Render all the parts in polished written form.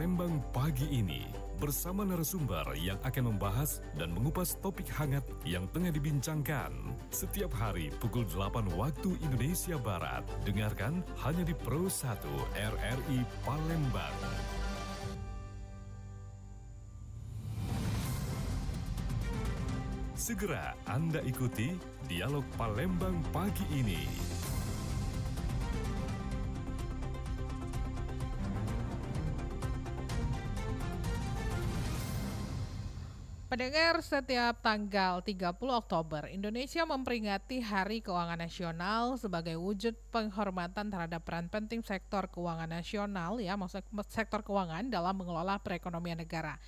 Palembang pagi ini bersama narasumber yang akan membahas dan mengupas topik hangat yang tengah dibincangkan. Setiap hari pukul 8 waktu Indonesia Barat. Dengarkan hanya di Pro 1 RRI Palembang. Segera Anda ikuti Dialog Palembang pagi ini. Pendengar, setiap tanggal 30 Oktober, Indonesia memperingati Hari Keuangan Nasional sebagai wujud penghormatan terhadap peran penting sektor keuangan nasional, maksud sektor keuangan dalam mengelola perekonomian negara.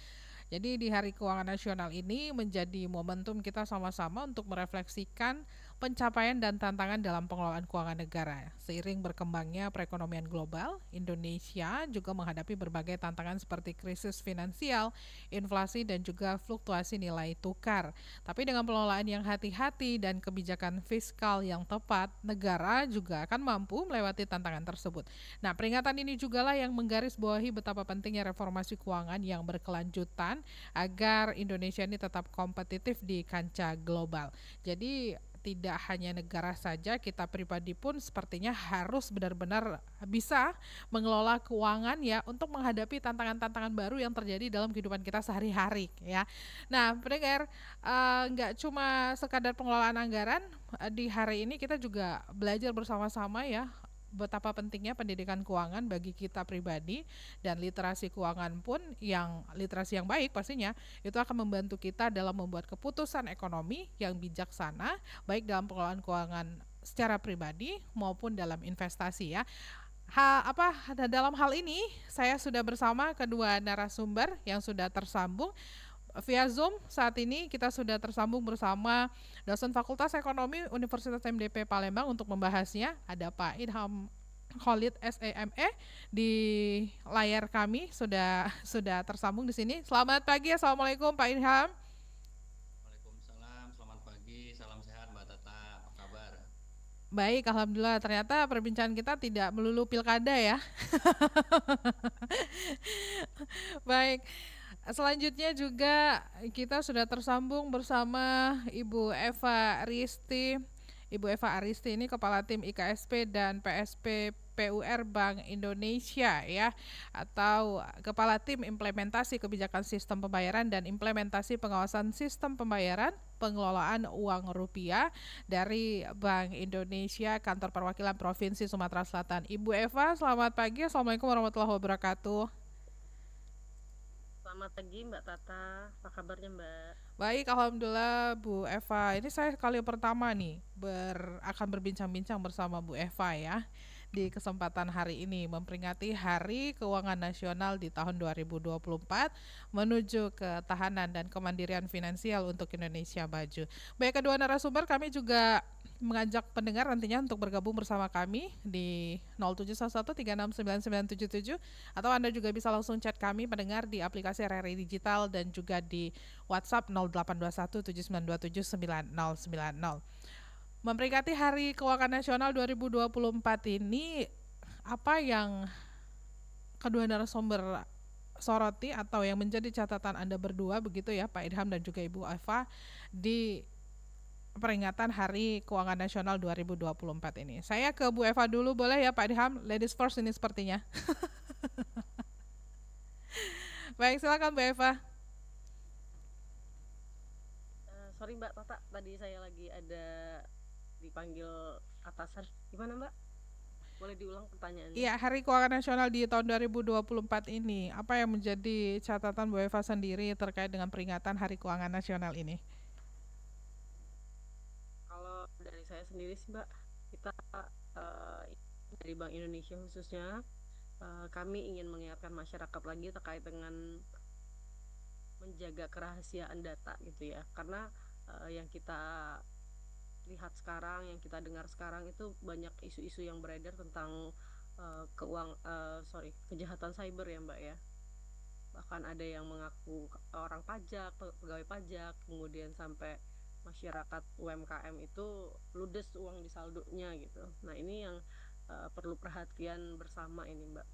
Jadi di Hari Keuangan Nasional ini menjadi momentum kita sama-sama untuk merefleksikan pencapaian dan tantangan dalam pengelolaan keuangan negara. Seiring berkembangnya perekonomian global, Indonesia juga menghadapi berbagai tantangan seperti krisis finansial, inflasi, dan juga fluktuasi nilai tukar. Tapi dengan pengelolaan yang hati-hati dan kebijakan fiskal yang tepat, negara juga akan mampu melewati tantangan tersebut. Nah, peringatan ini jugalah yang menggarisbawahi betapa pentingnya reformasi keuangan yang berkelanjutan agar Indonesia ini tetap kompetitif di kancah global. Jadi tidak hanya negara saja, kita pribadi pun sepertinya harus benar-benar bisa mengelola keuangan untuk menghadapi tantangan-tantangan baru yang terjadi dalam kehidupan kita sehari-hari ya. Nah, pendengar, nggak cuma sekadar pengelolaan anggaran, di hari ini kita juga belajar bersama-sama betapa pentingnya pendidikan keuangan bagi kita pribadi, dan literasi keuangan pun literasi yang baik pastinya itu akan membantu kita dalam membuat keputusan ekonomi yang bijaksana baik dalam pengelolaan keuangan secara pribadi maupun dalam investasi ya. Dalam hal ini saya sudah bersama kedua narasumber yang sudah tersambung via Zoom. Saat ini kita sudah tersambung bersama dosen Fakultas Ekonomi Universitas MDP Palembang untuk membahasnya. Ada Pak Idham Khalid SEME di layar kami sudah tersambung di sini. Selamat pagi, assalamualaikum Pak Idham. Waalaikumsalam, selamat pagi, salam sehat Mbak Tata, apa kabar? Baik, alhamdulillah. Ternyata perbincangan kita tidak melulu pilkada ya. Baik. Selanjutnya juga kita sudah tersambung bersama Ibu Eva Aristi. Ibu Eva Aristi ini Kepala Tim IKSP dan PSP PUR Bank Indonesia atau Kepala Tim Implementasi Kebijakan Sistem Pembayaran dan Implementasi Pengawasan Sistem Pembayaran Pengelolaan Uang Rupiah dari Bank Indonesia, Kantor Perwakilan Provinsi Sumatera Selatan. Ibu Eva, selamat pagi. Assalamualaikum warahmatullahi wabarakatuh. Selamat pagi Mbak Tata, apa kabarnya Mbak? Baik, alhamdulillah Bu Eva. Ini saya kali pertama nih akan berbincang-bincang bersama Bu Eva di kesempatan hari ini memperingati Hari Keuangan Nasional di tahun 2024 menuju ketahanan dan kemandirian finansial untuk Indonesia maju. Baik, kedua narasumber kami juga mengajak pendengar nantinya untuk bergabung bersama kami di 0711369977 atau Anda juga bisa langsung chat kami pendengar di aplikasi RRI Digital dan juga di WhatsApp 082179279090. Memperingati Hari Keuangan Nasional 2024 ini, apa yang kedua narasumber soroti atau yang menjadi catatan Anda berdua begitu ya Pak Idham dan juga Ibu Eva di peringatan Hari Keuangan Nasional 2024 ini? Saya ke Bu Eva dulu boleh ya Pak Idham? Ladies first ini sepertinya. Baik, silakan Bu Eva. Sorry Mbak Tata, tadi saya lagi ada dipanggil atasan. Gimana Mbak? Boleh diulang pertanyaannya? Iya, Hari Keuangan Nasional di tahun 2024 ini, apa yang menjadi catatan Bu Eva sendiri terkait dengan peringatan Hari Keuangan Nasional ini? Kalau dari saya sendiri sih Mbak, kita dari Bank Indonesia khususnya, kami ingin mengingatkan masyarakat lagi terkait dengan menjaga kerahasiaan data gitu ya. Karena yang kita lihat sekarang, yang kita dengar sekarang itu banyak isu-isu yang beredar tentang kejahatan cyber ya Mbak ya. Bahkan ada yang mengaku orang pajak, pegawai pajak, kemudian sampai masyarakat UMKM itu ludes uang di saldonya gitu. Nah ini yang perlu perhatian bersama ini Mbak.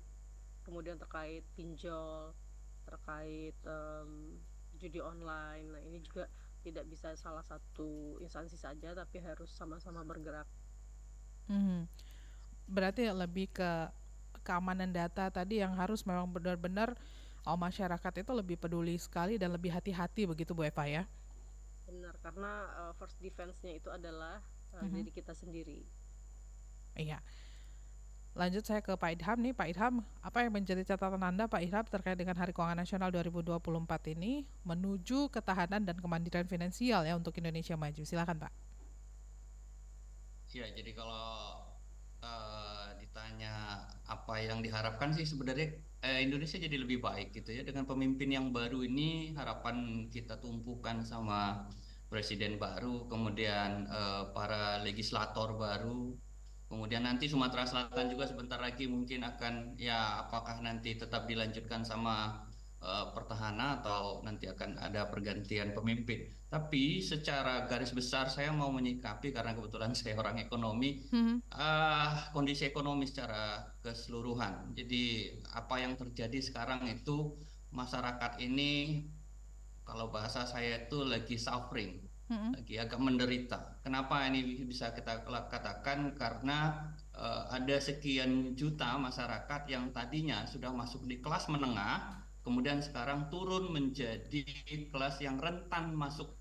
kemudian terkait pinjol, terkait judi online. Nah, ini juga tidak bisa salah satu instansi saja, tapi harus sama-sama bergerak. Mhm. Berarti lebih ke keamanan data tadi yang harus memang benar-benar masyarakat itu lebih peduli sekali dan lebih hati-hati begitu Bu Eva ya? Benar, karena first defense-nya itu adalah Mhm. diri kita sendiri. Iya. Lanjut saya ke Pak Idham nih. Pak Idham, apa yang menjadi catatan Anda Pak Idham terkait dengan Hari Keuangan Nasional 2024 ini menuju ketahanan dan kemandirian finansial ya untuk Indonesia maju? Silakan Pak. Ya, jadi kalau ditanya apa yang diharapkan sih sebenarnya Indonesia jadi lebih baik gitu ya dengan pemimpin yang baru ini harapan kita tumpukan sama presiden baru, kemudian para legislator baru, kemudian nanti Sumatera Selatan juga sebentar lagi mungkin akan ya apakah nanti tetap dilanjutkan sama pertahanan atau nanti akan ada pergantian pemimpin. Tapi secara garis besar saya mau menyikapi karena kebetulan saya orang ekonomi Mhm. kondisi ekonomi secara keseluruhan. Jadi apa yang terjadi sekarang itu masyarakat ini kalau bahasa saya itu lagi suffering, Mhm. lagi agak menderita. Kenapa ini bisa kita katakan? Karena ada sekian juta masyarakat yang tadinya sudah masuk di kelas menengah, kemudian sekarang turun menjadi kelas yang rentan masuk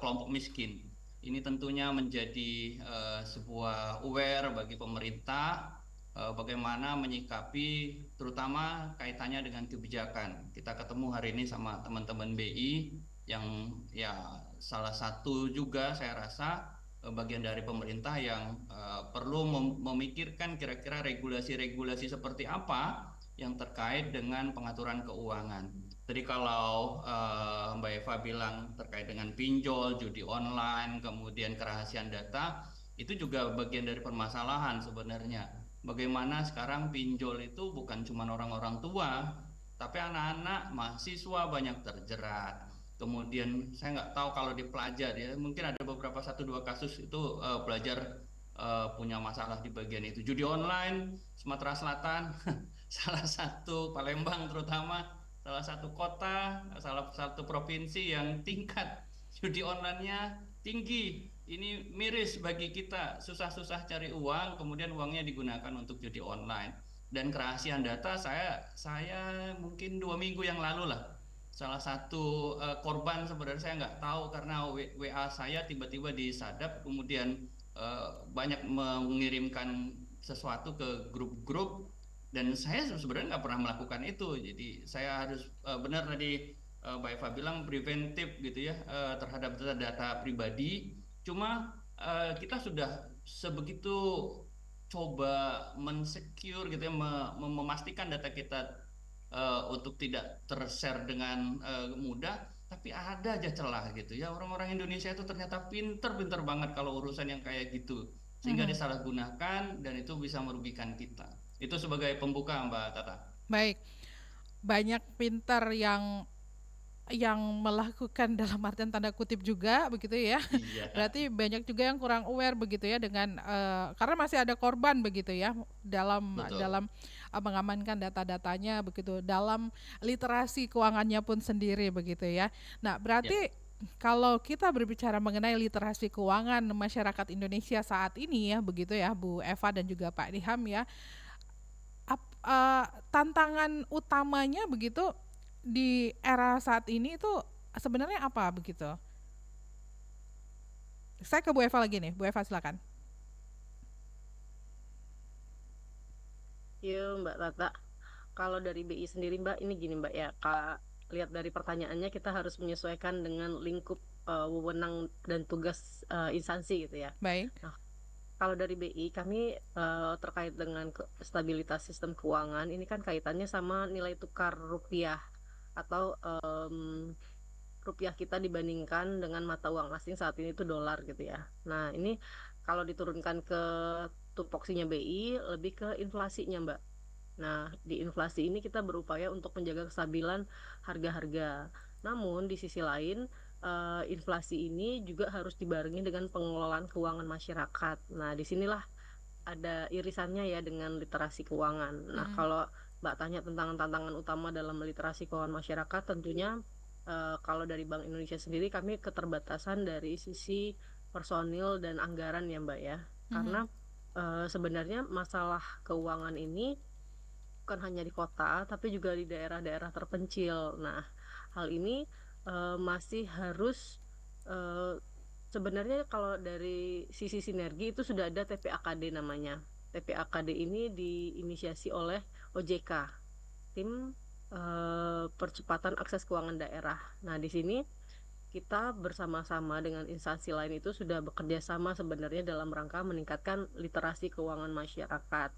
kelompok miskin. Ini tentunya menjadi sebuah aware bagi pemerintah bagaimana menyikapi terutama kaitannya dengan kebijakan. Kita ketemu hari ini sama teman-teman BI yang ya salah satu juga saya rasa bagian dari pemerintah yang perlu memikirkan kira-kira regulasi-regulasi seperti apa yang terkait dengan pengaturan keuangan. Tadi kalau Mbak Eva bilang terkait dengan pinjol, judi online, kemudian kerahasiaan data, itu juga bagian dari permasalahan sebenarnya. Bagaimana sekarang pinjol itu bukan cuma orang-orang tua, tapi anak-anak mahasiswa banyak terjerat. Kemudian saya nggak tahu kalau di pelajar ya, mungkin ada beberapa satu dua kasus itu pelajar punya masalah di bagian itu. Judi online, Sumatera Selatan, salah satu Palembang terutama salah satu kota, salah satu provinsi yang tingkat judi online-nya tinggi. Ini miris bagi kita, susah-susah cari uang, kemudian uangnya digunakan untuk judi online. Dan kerahasiaan data saya mungkin 2 minggu yang lalu lah, salah satu korban sebenarnya saya nggak tahu karena WA saya tiba-tiba disadap, kemudian banyak mengirimkan sesuatu ke grup-grup dan saya sebenarnya nggak pernah melakukan itu. Jadi saya harus benar tadi Mbak Eva bilang preventif gitu ya terhadap data-data pribadi. Cuma kita sudah sebegitu coba mensecure gitu ya, memastikan data kita untuk tidak tershare dengan mudah. Tapi ada aja celah gitu ya. Orang-orang Indonesia itu ternyata pinter-pinter banget kalau urusan yang kayak gitu. Sehingga Mhm. disalahgunakan dan itu bisa merugikan kita. Itu sebagai pembuka Mbak Tata. Baik, banyak pintar yang melakukan dalam artian tanda kutip juga begitu ya. Iya, Berarti banyak juga yang kurang aware begitu ya dengan karena masih ada korban begitu ya dalam betul. mengamankan data-datanya begitu, dalam literasi keuangannya pun sendiri begitu ya. Nah, Ya, berarti kalau kita berbicara mengenai literasi keuangan masyarakat Indonesia saat ini ya begitu ya Bu Eva dan juga Pak Diham ya, tantangan utamanya begitu di era saat ini itu sebenarnya apa begitu? Saya ke Bu Eva lagi nih. Bu Eva silakan. Iya, Mbak Tata. Kalau dari BI sendiri, Mbak, ini gini, Mbak ya. Kak, lihat dari pertanyaannya kita harus menyesuaikan dengan lingkup wewenang dan tugas instansi gitu ya. Baik. Nah, kalau dari BI kami terkait dengan stabilitas sistem keuangan ini kan kaitannya sama nilai tukar rupiah atau rupiah kita dibandingkan dengan mata uang asing saat ini itu dolar gitu ya. Nah, ini kalau diturunkan ke tupoksinya BI lebih ke inflasinya, Mbak. Nah, di inflasi ini kita berupaya untuk menjaga kestabilan harga-harga. Namun di sisi lain, inflasi ini juga harus dibarengi dengan pengelolaan keuangan masyarakat. Nah, disinilah ada irisannya ya dengan literasi keuangan. Nah, Mm-mm. kalau Mbak tanya tentang tantangan utama dalam literasi keuangan masyarakat, tentunya kalau dari Bank Indonesia sendiri kami keterbatasan dari sisi personil dan anggaran ya Mbak ya. Karena sebenarnya masalah keuangan ini bukan hanya di kota, tapi juga di daerah-daerah terpencil. Nah, hal ini masih harus eh, sebenarnya kalau dari sisi sinergi itu sudah ada TPAKD namanya. TPAKD ini diinisiasi oleh OJK, Tim Percepatan Akses Keuangan Daerah. Nah, di sini kita bersama-sama dengan instansi lain itu sudah bekerja sama sebenarnya dalam rangka meningkatkan literasi keuangan masyarakat.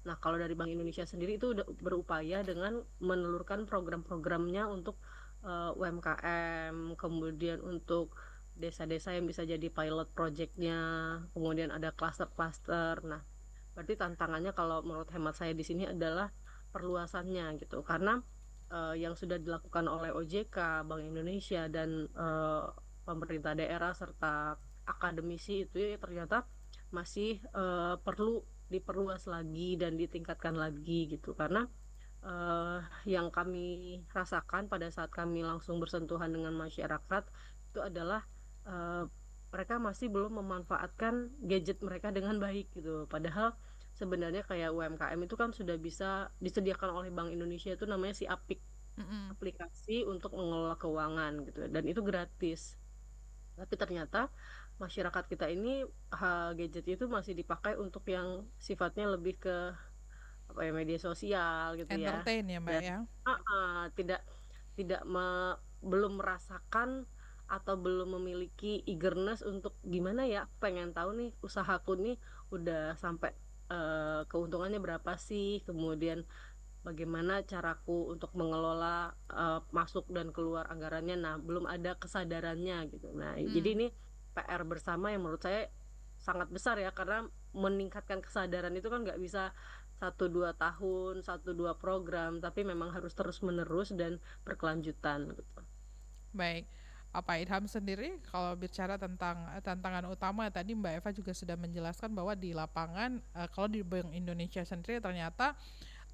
Nah, kalau dari Bank Indonesia sendiri itu udah berupaya dengan menelurkan program-programnya untuk UMKM, kemudian untuk desa-desa yang bisa jadi pilot projectnya, kemudian ada cluster-cluster. Nah, berarti tantangannya kalau menurut hemat saya di sini adalah perluasannya gitu, karena yang sudah dilakukan oleh OJK, Bank Indonesia dan pemerintah daerah serta akademisi itu ya, ternyata masih perlu diperluas lagi dan ditingkatkan lagi gitu, karena yang kami rasakan pada saat kami langsung bersentuhan dengan masyarakat itu adalah eh, mereka masih belum memanfaatkan gadget mereka dengan baik gitu. Padahal sebenarnya kayak UMKM itu kan sudah bisa disediakan oleh Bank Indonesia, itu namanya si Apik, Mm-mm. aplikasi untuk mengelola keuangan gitu, dan itu gratis. Tapi ternyata masyarakat kita ini gadget itu masih dipakai untuk yang sifatnya lebih ke apa ya, media sosial gitu ya, Entertain ya Mbak dan ya. tidak tidak belum merasakan atau belum memiliki eagerness untuk gimana ya, aku pengen tahu nih usahaku nih udah sampai keuntungannya berapa sih, kemudian bagaimana caraku untuk mengelola masuk dan keluar anggarannya. Nah, belum ada kesadarannya gitu. Nah, jadi Hmm. ini PR bersama yang menurut saya sangat besar ya, karena meningkatkan kesadaran itu kan nggak bisa 1-2 tahun, 1-2 program, tapi memang harus terus menerus dan berkelanjutan gitu. Baik. Pak Idham sendiri kalau bicara tentang tantangan utama tadi Mbak Eva juga sudah menjelaskan bahwa di lapangan kalau di Bank Indonesia sendiri ternyata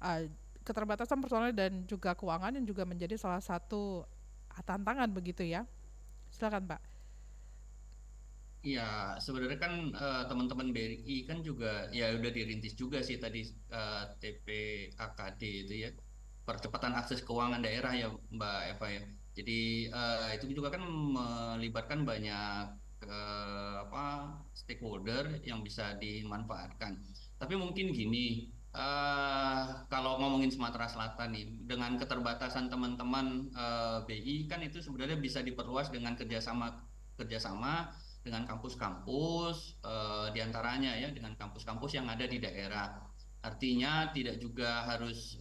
uh, keterbatasan personel dan juga keuangan yang juga menjadi salah satu tantangan begitu ya. Silakan Pak. Ya, sebenarnya kan teman-teman BRI kan juga ya udah dirintis juga sih tadi TPAKD itu ya, percepatan akses keuangan daerah ya Mbak Eva ya. Jadi itu juga kan melibatkan banyak apa stakeholder yang bisa dimanfaatkan. Tapi mungkin gini, kalau ngomongin Sumatera Selatan nih, dengan keterbatasan teman-teman BI kan itu sebenarnya bisa diperluas dengan kerjasama dengan kampus-kampus diantaranya ya dengan kampus-kampus yang ada di daerah. Artinya tidak juga harus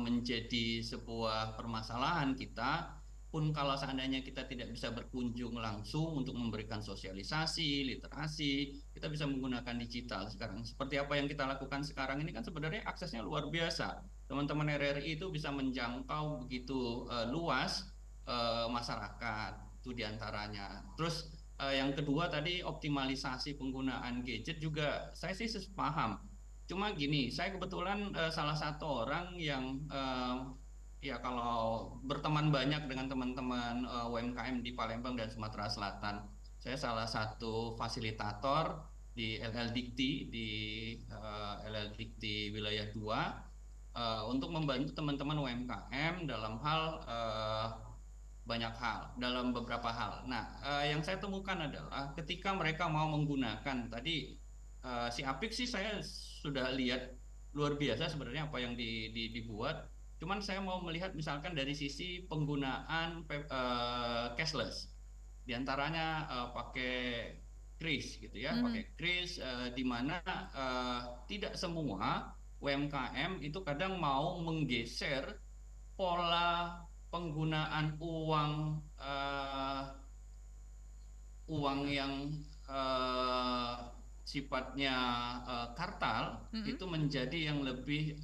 menjadi sebuah permasalahan kita pun kalau seandainya kita tidak bisa berkunjung langsung untuk memberikan sosialisasi, literasi, kita bisa menggunakan digital sekarang. Seperti apa yang kita lakukan sekarang ini kan sebenarnya aksesnya luar biasa. Teman-teman RRI itu bisa menjangkau begitu luas masyarakat itu diantaranya. Terus yang kedua tadi optimalisasi penggunaan gadget juga saya sih sepaham. Cuma gini, saya kebetulan salah satu orang yang ya kalau berteman banyak dengan teman-teman UMKM di Palembang dan Sumatera Selatan. Saya salah satu fasilitator di LL Dikti di LL Dikti Wilayah 2 untuk membantu teman-teman UMKM dalam hal banyak hal, dalam beberapa hal. Nah, yang saya temukan adalah ketika mereka mau menggunakan tadi si Apik sih saya sudah lihat luar biasa sebenarnya apa yang dibuat. Cuman saya mau melihat misalkan dari sisi penggunaan cashless, diantaranya pakai kris gitu ya, Mhm. pakai kris di mana tidak semua UMKM itu kadang mau menggeser pola penggunaan uang yang eh, sifatnya kartal Mhm. itu menjadi yang lebih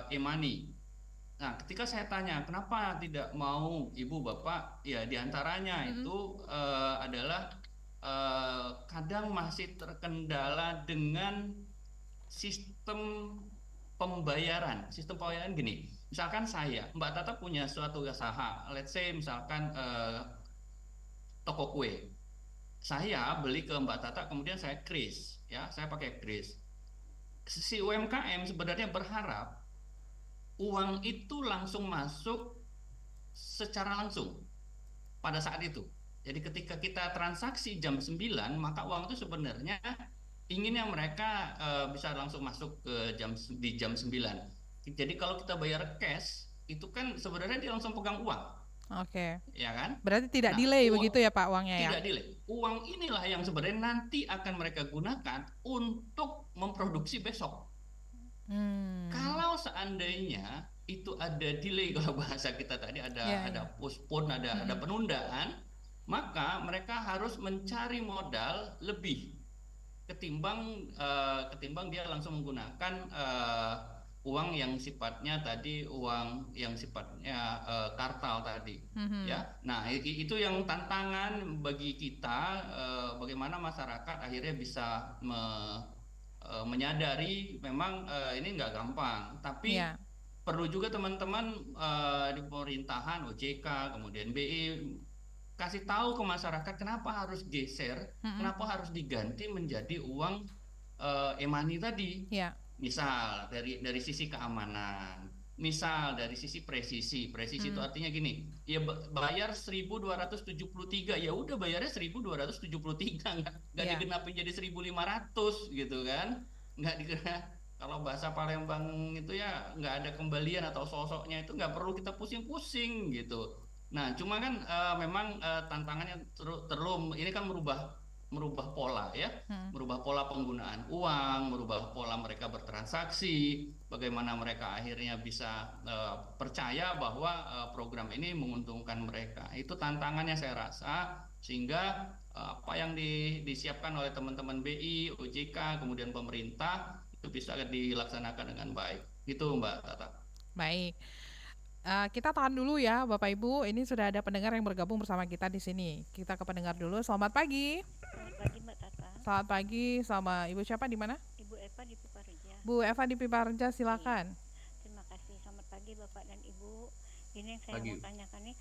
e-money. Nah, ketika saya tanya kenapa tidak mau ibu bapak, ya diantaranya Mhm. itu adalah kadang masih terkendala dengan sistem pembayaran. Sistem pembayaran gini. Misalkan Mbak Tata punya suatu usaha, let's say misalkan toko kue. Saya beli ke Mbak Tata, kemudian saya kris, ya, saya pakai kris. Si UMKM sebenarnya berharap uang itu langsung masuk secara langsung pada saat itu. Jadi ketika kita transaksi jam 9, maka uang itu sebenarnya inginnya mereka bisa langsung masuk ke di jam 9. Jadi kalau kita bayar cash, itu kan sebenarnya dia langsung pegang uang, Oke. ya kan? Berarti tidak Nah, delay begitu ya Pak uangnya ya? tidak delay. Uang inilah yang sebenarnya nanti akan mereka gunakan untuk memproduksi besok. Kalau seandainya itu ada delay, kalau bahasa kita tadi ada postpone, ada penundaan, maka mereka harus mencari modal lebih ketimbang dia langsung menggunakan uang yang sifatnya kartal tadi, ya. Nah, itu yang tantangan bagi kita, bagaimana masyarakat akhirnya bisa menyadari memang ini nggak gampang, tapi perlu juga teman-teman di pemerintahan, OJK, kemudian BI kasih tahu ke masyarakat kenapa harus geser, kenapa harus diganti menjadi uang e-money tadi. Misal dari sisi keamanan, misal dari sisi presisi itu artinya gini, ya bayar 1.273, ya udah bayarnya 1.273, nggak digenapin jadi 1.500 gitu kan, nggak digenap. Kalau bahasa Palembang itu ya nggak ada kembalian atau sosoknya, itu nggak perlu kita pusing-pusing gitu. Nah, cuma kan memang tantangannya ini kan merubah pola ya, merubah pola penggunaan uang, merubah pola mereka bertransaksi, bagaimana mereka akhirnya bisa percaya bahwa program ini menguntungkan mereka. Itu tantangannya saya rasa, sehingga apa yang disiapkan oleh teman-teman BI, OJK, kemudian pemerintah itu bisa dilaksanakan dengan baik. Itu Mbak Tata. Baik. Kita tahan dulu ya Bapak Ibu, ini sudah ada pendengar yang bergabung bersama kita di sini. Kita ke pendengar dulu. Selamat pagi. Selamat pagi Mbak Tata. Selamat pagi, sama Ibu siapa di mana? Ibu Eva di Piparja. Bu Eva di Piparja, silakan. Terima kasih. Selamat pagi Bapak dan Ibu. Ini yang saya mau tanyakan nih,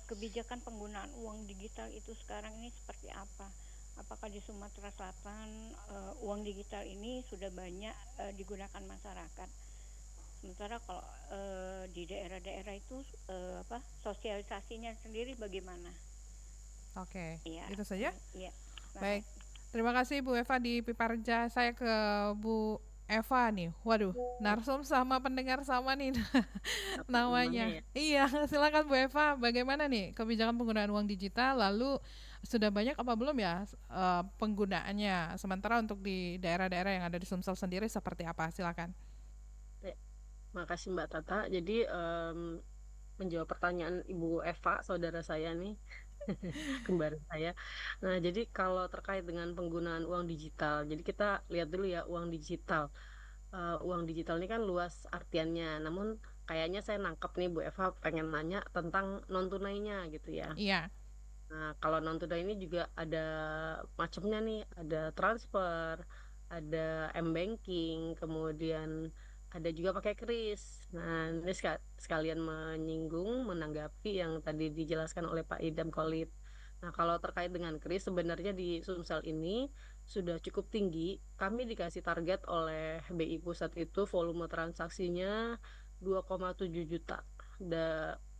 kebijakan penggunaan uang digital itu sekarang ini seperti apa? Apakah di Sumatera Selatan uang digital ini sudah banyak digunakan masyarakat? Sementara kalau di daerah-daerah itu sosialisasinya sendiri bagaimana? Oke, ya, itu saja? Iya. Baik, terima kasih Bu Eva di Piparja. Saya ke Bu Eva nih. Waduh, narsum sama pendengar sama nih namanya. Iya, silakan Bu Eva. Bagaimana nih kebijakan penggunaan uang digital? Lalu sudah banyak apa belum ya penggunaannya? Sementara untuk di daerah-daerah yang ada di Sumsel sendiri seperti apa? Silakan. Makasih Mbak Tata. Jadi menjawab pertanyaan Ibu Eva, saudara saya nih, kembar saya. Nah, jadi kalau terkait dengan penggunaan uang digital, jadi kita lihat dulu ya uang digital. Uang digital ini kan luas artiannya. Namun kayaknya saya nangkep nih Bu Eva pengen nanya tentang non tunainya gitu ya. Iya. Nah, kalau non tunai ini juga ada macamnya nih, ada transfer, ada m-banking, kemudian ada juga pakai kris. Nah, ini sekalian menanggapi yang tadi dijelaskan oleh Pak Idam Khalid. Nah, kalau terkait dengan kris, sebenarnya di Sumsel ini sudah cukup tinggi. Kami dikasih target oleh BI Pusat itu volume transaksinya 2,7 juta.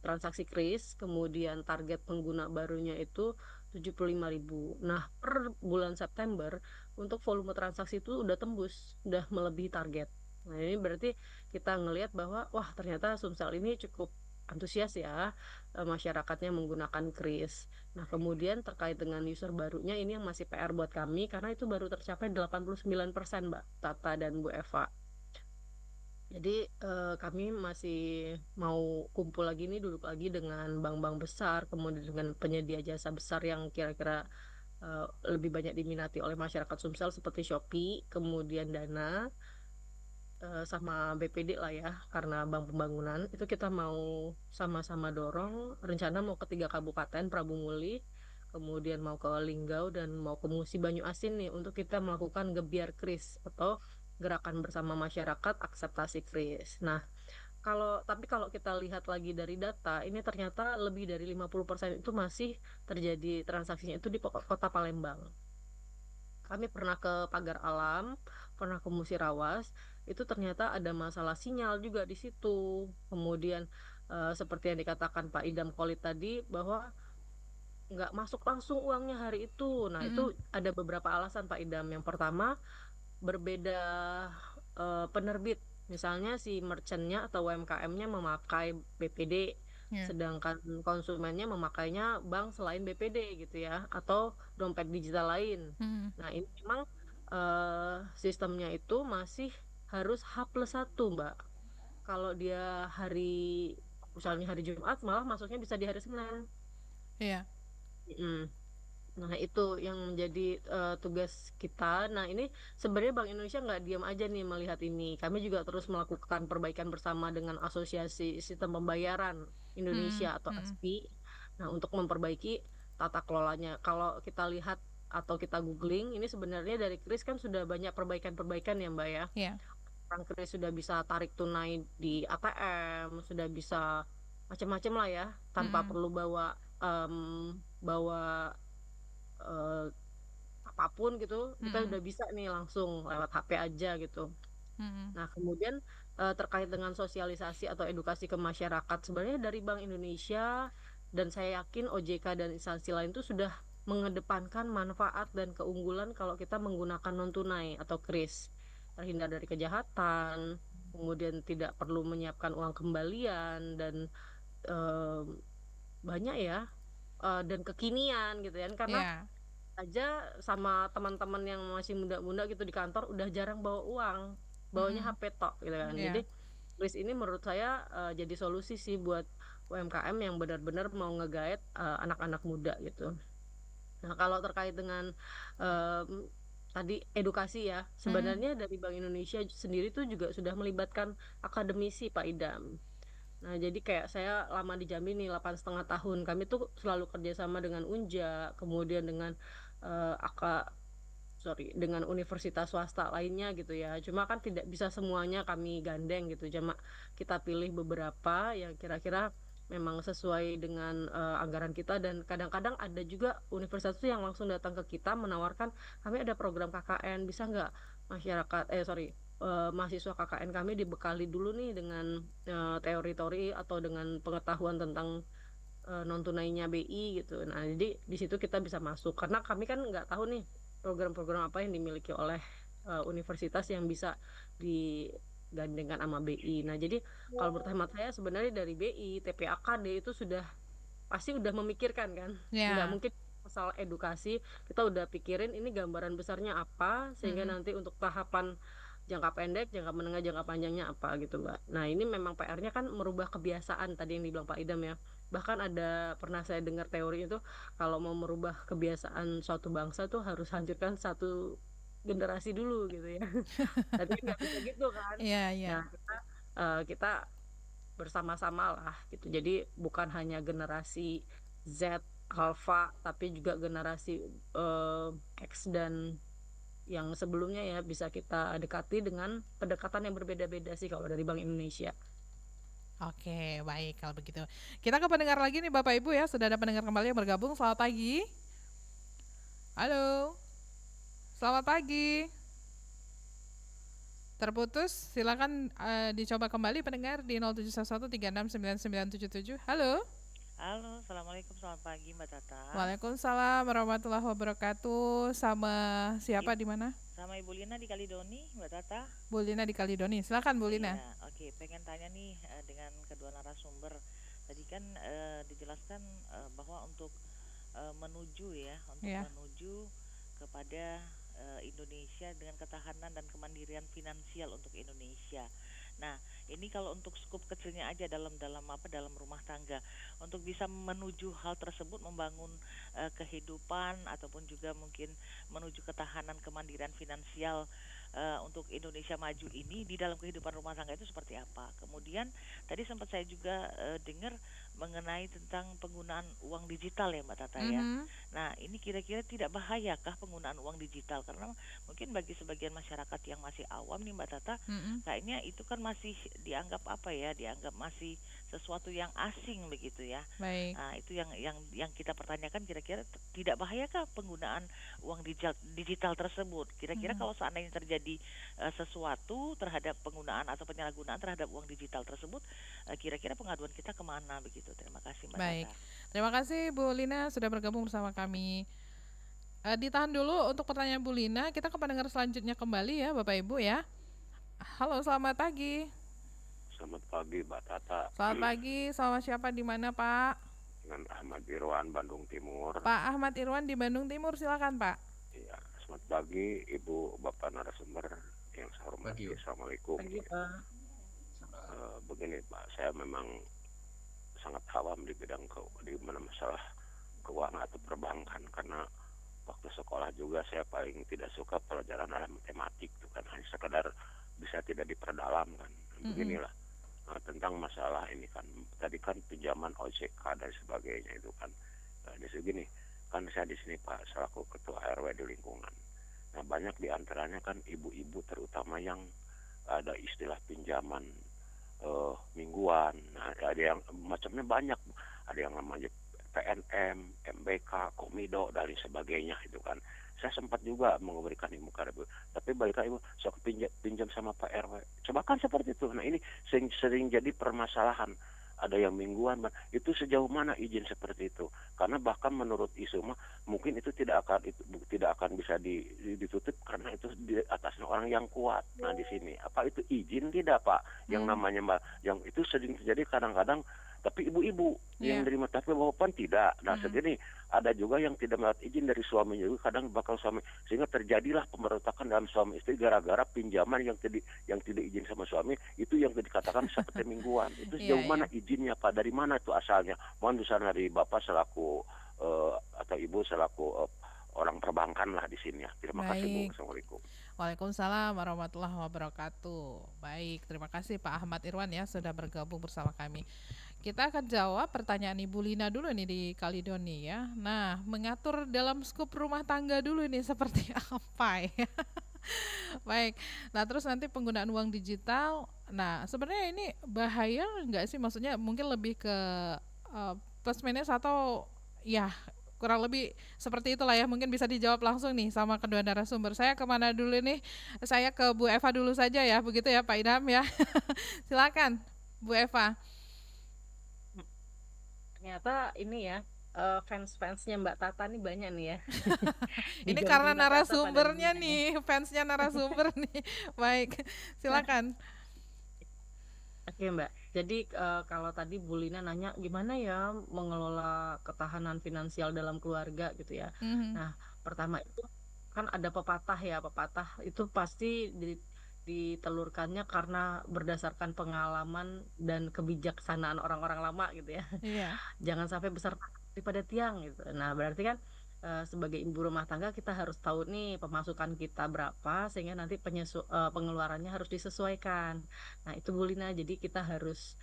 Transaksi kris, kemudian target pengguna barunya itu 75.000. Nah, per bulan September untuk volume transaksi itu udah tembus, udah melebihi target. Nah, ini berarti kita ngelihat bahwa wah ternyata Sumsel ini cukup antusias ya masyarakatnya menggunakan kris. Nah, kemudian terkait dengan user barunya ini yang masih PR buat kami karena itu baru tercapai 89% Mbak Tata dan Bu Eva. Jadi kami masih mau kumpul lagi nih, duduk lagi dengan bank-bank besar, kemudian dengan penyedia jasa besar yang kira-kira lebih banyak diminati oleh masyarakat Sumsel seperti Shopee, kemudian Dana, sama BPD lah ya, karena bank pembangunan. Itu kita mau sama-sama dorong, rencana mau ke 3 kabupaten, Prabu Muli, kemudian mau ke Linggau, dan mau ke Musi Banyu Asin nih, untuk kita melakukan gebiar kris atau gerakan bersama masyarakat akseptasi kris. Nah, Tapi kalau kita lihat lagi dari data, ini ternyata lebih dari 50% itu masih terjadi transaksinya itu di kota Palembang. Kami pernah ke Pagar Alam, pernah ke Musirawas, itu ternyata ada masalah sinyal juga di situ. Kemudian seperti yang dikatakan Pak Idam Khalid tadi, bahwa nggak masuk langsung uangnya hari itu. Nah, Mm-mm. itu ada beberapa alasan Pak Idam. Yang pertama, berbeda penerbit. Misalnya si merchantnya atau UMKM-nya memakai BPD, Ya. sedangkan konsumennya memakainya bank selain BPD gitu ya, atau dompet digital lain. Mm-mm. Nah, ini memang sistemnya itu masih harus H+1, Mbak. Kalau dia misalnya hari Jumat, malah masuknya bisa di hari Senin. Iya. Mm. Nah, itu yang menjadi tugas kita. Nah, ini sebenarnya Bank Indonesia nggak diam aja nih melihat ini. Kami juga terus melakukan perbaikan bersama dengan Asosiasi Sistem Pembayaran Mm-mm. Indonesia atau Mm-mm. ASPI. Nah, untuk memperbaiki tata kelolanya. Kalau kita lihat atau kita googling, ini sebenarnya dari KRIS kan sudah banyak perbaikan-perbaikan ya, Mbak ya. Iya. Orang KRIS sudah bisa tarik tunai di ATM, sudah bisa macam-macam lah ya, tanpa Mm-mm. perlu bawa eh, apapun gitu, kita Mm-mm. udah bisa nih langsung lewat HP aja gitu. Mm-mm. Nah, kemudian terkait dengan sosialisasi atau edukasi ke masyarakat, sebenarnya dari Bank Indonesia dan saya yakin OJK dan instansi lain itu sudah mengedepankan manfaat dan keunggulan kalau kita menggunakan non tunai atau kris, terhindar dari kejahatan, kemudian tidak perlu menyiapkan uang kembalian dan eh, banyak ya, dan kekinian gitu ya, karena Iya. aja sama teman-teman yang masih muda-muda gitu di kantor udah jarang bawa uang, bawanya Mm-mm. HP tok gitu kan. Jadi Iya. list ini menurut saya jadi solusi sih buat UMKM yang benar-benar mau ngegaet anak-anak muda gitu. Nah, kalau terkait dengan em, tadi edukasi ya, Mm-mm. sebenarnya dari Bank Indonesia sendiri tuh juga sudah melibatkan akademisi Pak Idam. Nah, jadi kayak saya lama di Jambi nih 8,5 tahun. Kami tuh selalu kerjasama dengan Unja, kemudian dengan AK, sorry, dengan universitas swasta lainnya gitu ya. Cuma kan tidak bisa semuanya kami gandeng gitu. Cuma kita pilih beberapa yang kira-kira memang sesuai dengan anggaran kita, dan kadang-kadang ada juga universitas yang langsung datang ke kita menawarkan, kami ada program KKN, bisa nggak masyarakat mahasiswa KKN kami dibekali dulu nih dengan teori-teori atau dengan pengetahuan tentang non tunainya BI gitu. Nah, jadi di situ kita bisa masuk karena kami kan nggak tahu nih program-program apa yang dimiliki oleh universitas yang bisa digandengkan sama BI. Nah, jadi kalau menurut hemat saya sebenarnya dari BI, TPAKD itu pasti udah memikirkan kan. Nggak Iya. mungkin masalah edukasi, kita udah pikirin ini gambaran besarnya apa, sehingga Mm-mm. nanti untuk tahapan jangka pendek, jangka menengah, jangka panjangnya apa gitu, Mbak. Nah, ini memang PR-nya kan merubah kebiasaan tadi yang dibilang Pak Idam ya. Bahkan pernah saya dengar teori itu, kalau mau merubah kebiasaan suatu bangsa tuh harus hancurkan satu generasi dulu gitu ya. Tapi nggak bisa gitu kan. Iya, iya. Nah, kita bersama-sama lah gitu. Jadi bukan hanya generasi Z, Alpha, tapi juga generasi eh, X dan yang sebelumnya ya, bisa kita dekati dengan pendekatan yang berbeda-beda sih kalau dari Bank Indonesia. Oke, baik kalau begitu. Kita ke pendengar lagi nih Bapak Ibu ya. Sudah ada pendengar kembali yang bergabung. Selamat pagi. Halo. Selamat pagi. Terputus, silakan dicoba kembali pendengar di 0711369977. Halo. Halo, Assalamualaikum, selamat pagi Mbak Tata. Waalaikumsalam warahmatullahi wabarakatuh. Sama siapa di mana? Sama Ibu Lina di Kalidoni, Mbak Tata. Bu Lina di Kalidoni. Silakan Bu Lina. Iya, oke, pengen tanya nih dengan kedua narasumber. Tadi kan dijelaskan bahwa untuk Iya. menuju kepada Indonesia dengan ketahanan dan kemandirian finansial untuk Indonesia. Nah, ini kalau untuk skup kecilnya aja dalam rumah tangga, untuk bisa menuju hal tersebut, membangun kehidupan ataupun juga mungkin menuju ketahanan kemandirian finansial untuk Indonesia maju ini di dalam kehidupan rumah tangga itu seperti apa. Kemudian tadi sempat saya juga dengar mengenai tentang penggunaan uang digital ya Mbak Tata ya. Nah, ini kira-kira tidak bahayakah penggunaan uang digital? Karena mungkin bagi sebagian masyarakat yang masih awam nih Mbak Tata, kayaknya itu kan masih dianggap apa ya? Dianggap masih sesuatu yang asing begitu ya. Baik. Nah, itu yang kita pertanyakan, kira-kira tidak bahayakah penggunaan uang digital tersebut? Kira-kira kalau seandainya terjadi sesuatu terhadap penggunaan atau penyalahgunaan terhadap uang digital tersebut, kira-kira pengaduan kita kemana begitu? Terima kasih Mbak Baik. Tata. Terima kasih Bu Lina sudah bergabung bersama kami. Ditahan dulu untuk pertanyaan Bu Lina. Kita ke pendengar selanjutnya kembali ya Bapak Ibu ya. Halo, selamat pagi. Selamat pagi Mbak Tata. Selamat pagi, sama siapa di mana Pak? Dengan Ahmad Irwan, Bandung Timur. Pak Ahmad Irwan di Bandung Timur, silakan Pak. Iya, selamat pagi Ibu Bapak narasumber yang saya hormati. Assalamualaikum. Pagi, Pak. Begini Pak, saya memang sangat awam di bidang di mana masalah keuangan atau perbankan, karena waktu sekolah juga saya paling tidak suka pelajaran dalam matematik itu kan, hanya sekedar bisa tidak diperdalam kan. Beginilah tentang masalah ini kan, tadi kan pinjaman OJK dan sebagainya itu kan. Di sini kan saya di sini Pak selaku ketua RW di lingkungan. Nah, banyak di antaranya kan ibu-ibu terutama yang ada istilah pinjaman mingguan. Nah, ada yang macamnya banyak, ada yang namanya PNM, MBK, Komido dan sebagainya itu kan. Saya sempat juga memberikan ilmu ke ibu, tapi balik ibu sok pinjam sama Pak RW. Coba kan seperti itu. Nah, ini sering jadi permasalahan. Ada yang mingguan, itu sejauh mana izin seperti itu? Karena bahkan menurut isu mungkin itu tidak akan bisa ditutup karena itu di atasnya orang yang kuat. Nah, di sini apa itu izin tidak Pak? Yang namanya yang itu sering terjadi kadang-kadang, tapi ibu-ibu yang terima, tapi bapak tidak. Nah, segini ada juga yang tidak mendapat izin dari suaminya juga, kadang bakal suami, sehingga terjadilah pemberontakan dalam suami istri gara-gara pinjaman yang tidak izin sama suami, itu yang dikatakan seperti mingguan. Itu sejauh mana izinnya Pak? Dari mana itu asalnya? Mohon dusan dari Bapak selaku atau Ibu selaku orang perbankan lah di sini ya. Terima kasih Bu. Assalamualaikum. Waalaikumsalam warahmatullahi wabarakatuh. Baik, terima kasih Pak Ahmad Irwan ya sudah bergabung bersama kami. Kita akan jawab pertanyaan Ibu Lina dulu nih di Kaledoni ya. Nah, mengatur dalam skup rumah tangga dulu nih seperti apa ya. Baik, nah terus nanti penggunaan uang digital. Nah, sebenarnya ini bahaya nggak sih? Maksudnya mungkin lebih ke plus minus atau ya kurang lebih seperti itulah ya. Mungkin bisa dijawab langsung nih sama kedua narasumber. Saya kemana dulu nih? Saya ke Bu Eva dulu saja ya, begitu ya Pak Idham ya. Silakan Bu Eva. Ternyata ini ya, fans-fansnya Mbak Tata nih banyak nih ya. Ini karena narasumbernya nih, fansnya narasumber nih. Baik, silakan. Oke Mbak, jadi kalau tadi Bu Lina nanya gimana ya mengelola ketahanan finansial dalam keluarga gitu ya. Nah, pertama itu kan ada pepatah ya, pepatah itu pasti ditelurkannya karena berdasarkan pengalaman dan kebijaksanaan orang-orang lama gitu ya. Jangan sampai besar daripada tiang gitu. Nah, berarti kan sebagai ibu rumah tangga kita harus tahu nih pemasukan kita berapa sehingga nanti pengeluarannya harus disesuaikan. Nah, itu Bu Lina, jadi kita harus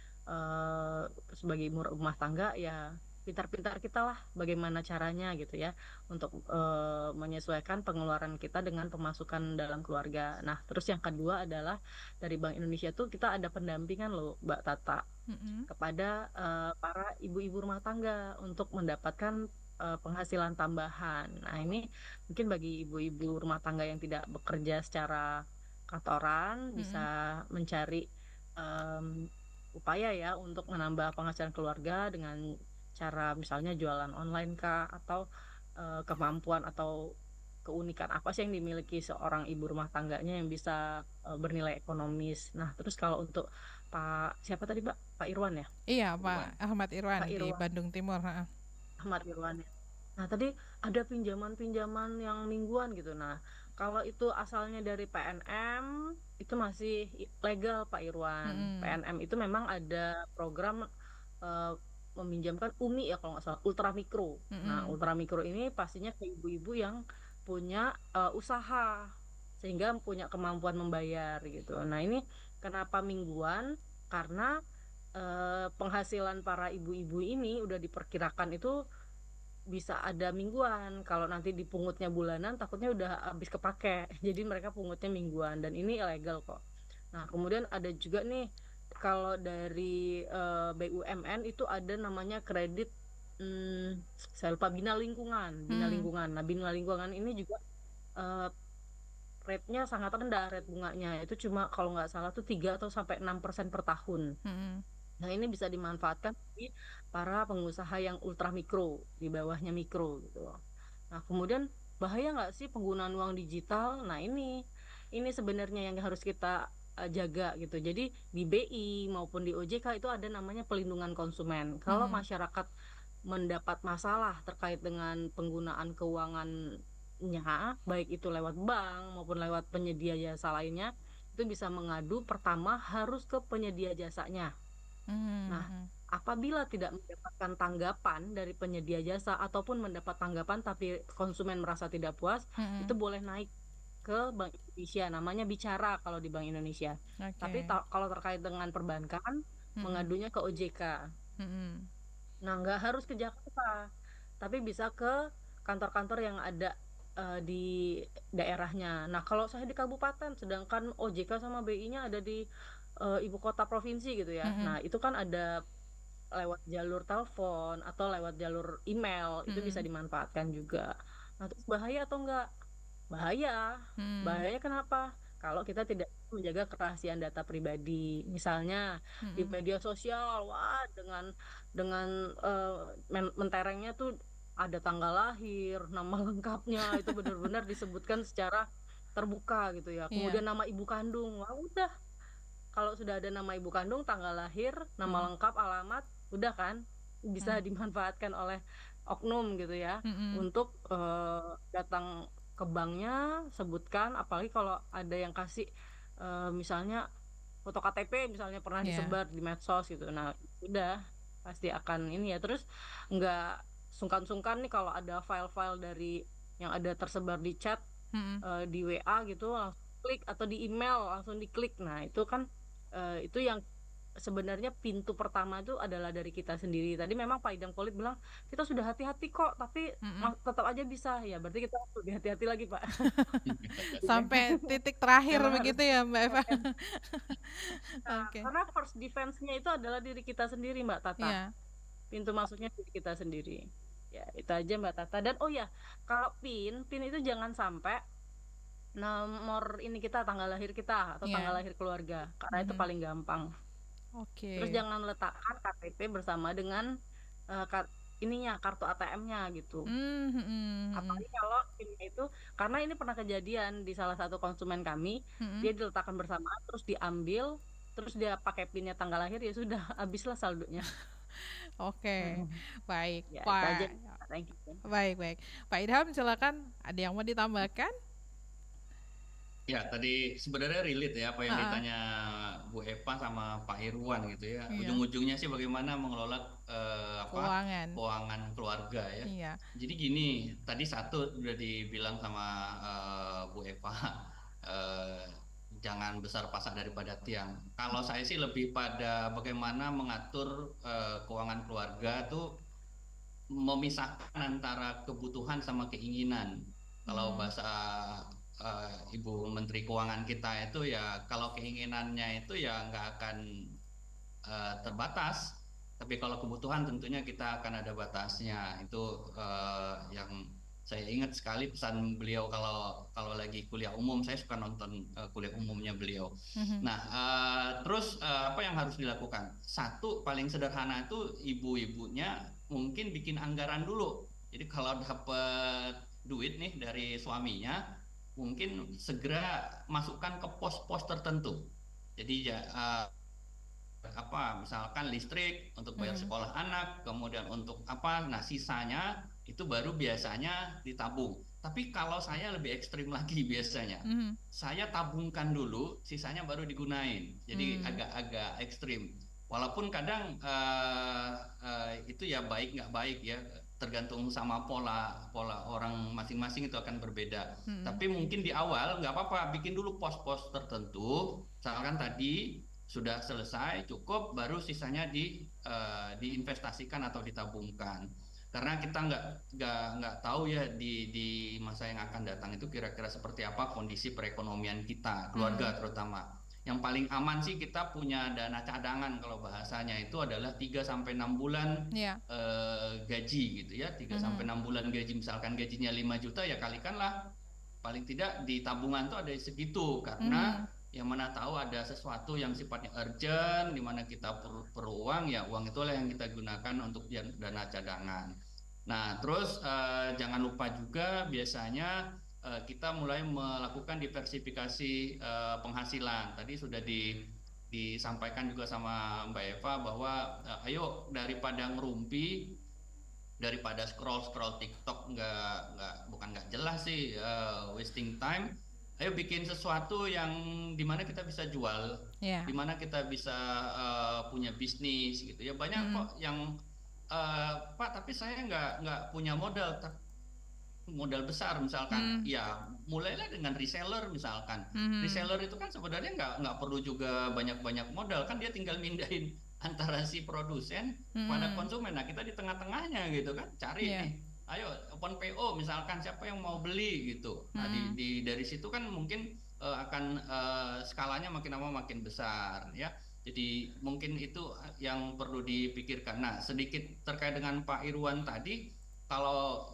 sebagai ibu rumah tangga ya pintar-pintar kita lah bagaimana caranya gitu ya untuk menyesuaikan pengeluaran kita dengan pemasukan dalam keluarga. Nah, terus yang kedua adalah dari Bank Indonesia tuh kita ada pendampingan loh Mbak Tata kepada para ibu-ibu rumah tangga untuk mendapatkan penghasilan tambahan. Nah, ini mungkin bagi ibu-ibu rumah tangga yang tidak bekerja secara kantoran bisa mencari upaya ya untuk menambah penghasilan keluarga dengan cara misalnya jualan online kah, atau kemampuan atau keunikan apa sih yang dimiliki seorang ibu rumah tangganya yang bisa bernilai ekonomis. Nah, terus kalau untuk Pak siapa tadi Pak Irwan ya? Iya, Pak Ahmad Irwan di Bandung Timur. Ahmad Irwan ya. Nah, tadi ada pinjaman-pinjaman yang mingguan gitu. Nah, kalau itu asalnya dari PNM itu masih legal Pak Irwan. PNM itu memang ada program meminjamkan UMI ya kalau nggak salah, ultramikro. Nah, ultramikro ini pastinya ke ibu-ibu yang punya usaha sehingga punya kemampuan membayar gitu. Nah, ini kenapa mingguan? Karena penghasilan para ibu-ibu ini udah diperkirakan itu bisa ada mingguan. Kalau nanti dipungutnya bulanan, takutnya udah habis kepake. Jadi mereka pungutnya mingguan dan ini ilegal kok. Nah, kemudian ada juga nih kalau dari BUMN itu ada namanya kredit saya lupa Bina Lingkungan, Bina Lingkungan. Nah, Bina Lingkungan ini juga rate-nya sangat rendah, rate bunganya. Itu cuma kalau nggak salah tuh 3 atau sampai 6% per tahun. Nah, ini bisa dimanfaatkan bagi para pengusaha yang ultra mikro, di bawahnya mikro gitu loh. Nah, kemudian bahaya nggak sih penggunaan uang digital? Nah, ini sebenarnya yang harus kita jaga gitu. Jadi di BI maupun di OJK itu ada namanya pelindungan konsumen. Kalau masyarakat mendapat masalah terkait dengan penggunaan keuangannya, baik itu lewat bank maupun lewat penyedia jasa lainnya, itu bisa mengadu. Pertama harus ke penyedia jasanya. Nah, apabila tidak mendapatkan tanggapan dari penyedia jasa ataupun mendapat tanggapan tapi konsumen merasa tidak puas, itu boleh naik ke Bank Indonesia, namanya bicara kalau di Bank Indonesia. Tapi kalau terkait dengan perbankan, mengadunya ke OJK. Nah, nggak harus ke Jakarta, tapi bisa ke kantor-kantor yang ada di daerahnya. Nah, kalau saya di kabupaten, sedangkan OJK sama BI-nya ada di ibu kota provinsi gitu ya. Nah, itu kan ada lewat jalur telepon atau lewat jalur email, itu bisa dimanfaatkan juga. Nah, terus bahaya atau enggak? Bahaya. Bahayanya kenapa? Kalau kita tidak menjaga kerahasiaan data pribadi. Misalnya di media sosial, wah dengan menterengnya tuh ada tanggal lahir, nama lengkapnya, itu benar-benar disebutkan secara terbuka gitu ya. Kemudian nama ibu kandung, wah udah. Kalau sudah ada nama ibu kandung, tanggal lahir, nama lengkap, alamat, udah kan bisa dimanfaatkan oleh oknum gitu ya, untuk datang ke banknya, sebutkan, apalagi kalau ada yang kasih misalnya foto KTP misalnya pernah disebar di medsos gitu. Nah, udah pasti akan ini ya. Terus nggak sungkan-sungkan nih kalau ada file-file dari yang ada tersebar di chat, di WA gitu, langsung klik, atau di email langsung diklik. Nah, itu kan itu yang sebenarnya pintu pertama itu adalah dari kita sendiri. Tadi memang Pak Idang Polit bilang kita sudah hati-hati kok, tapi tetap aja bisa. Ya berarti kita harus lebih hati-hati lagi, Pak. Sampai titik terakhir begitu ya, Mbak Eva. Nah, karena first defense-nya itu adalah diri kita sendiri, Mbak Tata. Pintu masuknya diri kita sendiri. Ya, itu aja Mbak Tata. Dan oh ya, kalau PIN itu jangan sampai nomor ini kita, tanggal lahir kita atau tanggal lahir keluarga, karena itu paling gampang. Terus jangan letakkan KTP bersama dengan kartu ATM-nya gitu. Apalagi kalau PIN-nya itu, karena ini pernah kejadian di salah satu konsumen kami, dia diletakkan bersama, terus diambil, terus dia pakai PIN-nya tanggal lahir, ya sudah habislah saldonya. Baik, Ya, Pak. itu aja. Thank you. Baik. Pak Idham, silakan. Ada yang mau ditambahkan? Ya, tadi sebenarnya relate ya apa yang ditanya Bu Eva sama Pak Irwan gitu ya. Ujung-ujungnya sih bagaimana mengelola keuangan keluarga ya. Jadi gini, tadi satu udah dibilang sama Bu Eva, jangan besar pasak daripada tiang. Kalau saya sih lebih pada bagaimana mengatur keuangan keluarga tuh memisahkan antara kebutuhan sama keinginan. Kalau bahasa Ibu Menteri Keuangan kita itu ya, kalau keinginannya itu ya nggak akan terbatas, tapi kalau kebutuhan tentunya kita akan ada batasnya. Itu yang saya ingat sekali pesan beliau kalau lagi kuliah umum. Saya suka nonton kuliah umumnya beliau. Nah, terus apa yang harus dilakukan? Satu, paling sederhana itu ibu-ibunya mungkin bikin anggaran dulu. Jadi kalau dapat duit nih dari suaminya, mungkin segera masukkan ke pos-pos tertentu. Jadi ya misalkan listrik untuk bayar sekolah anak, kemudian untuk nah sisanya itu baru biasanya ditabung. Tapi kalau saya lebih ekstrim lagi biasanya, saya tabungkan dulu, sisanya baru digunain. Jadi agak ekstrim. Walaupun kadang itu ya baik nggak baik ya, tergantung sama pola orang masing-masing, itu akan berbeda. Tapi mungkin di awal nggak apa-apa, bikin dulu pos-pos tertentu, misalkan tadi sudah selesai cukup, baru sisanya diinvestasikan atau ditabungkan. Karena kita nggak tahu ya di masa yang akan datang itu kira-kira seperti apa kondisi perekonomian kita, keluarga terutama. Yang paling aman sih kita punya dana cadangan, kalau bahasanya itu adalah 3-6 bulan gaji gitu ya. 3-6 bulan gaji, misalkan gajinya 5 juta ya kalikanlah paling tidak di tabungan tuh ada segitu, karena yang mana tahu ada sesuatu yang sifatnya urgent di mana kita perlu uang, ya uang itulah yang kita gunakan untuk dana cadangan. Nah, terus jangan lupa juga biasanya kita mulai melakukan diversifikasi penghasilan. Tadi sudah disampaikan juga sama Mbak Eva bahwa ayo daripada ngerumpi, daripada scroll TikTok bukan nggak jelas sih, wasting time. Ayo bikin sesuatu yang dimana kita bisa jual, dimana kita bisa punya bisnis gitu ya. Banyak kok yang Pak, tapi saya nggak punya modal besar misalkan. Ya mulailah dengan reseller misalkan. Reseller itu kan sebenarnya nggak perlu juga banyak modal, kan dia tinggal mindahin antara si produsen pada konsumen. Nah, kita di tengah-tengahnya gitu kan, cari nih, ayo open PO misalkan, siapa yang mau beli gitu. Nah, dari situ kan mungkin akan skalanya makin lama makin besar ya. Jadi mungkin itu yang perlu dipikirkan. Nah, sedikit terkait dengan Pak Irwan tadi, kalau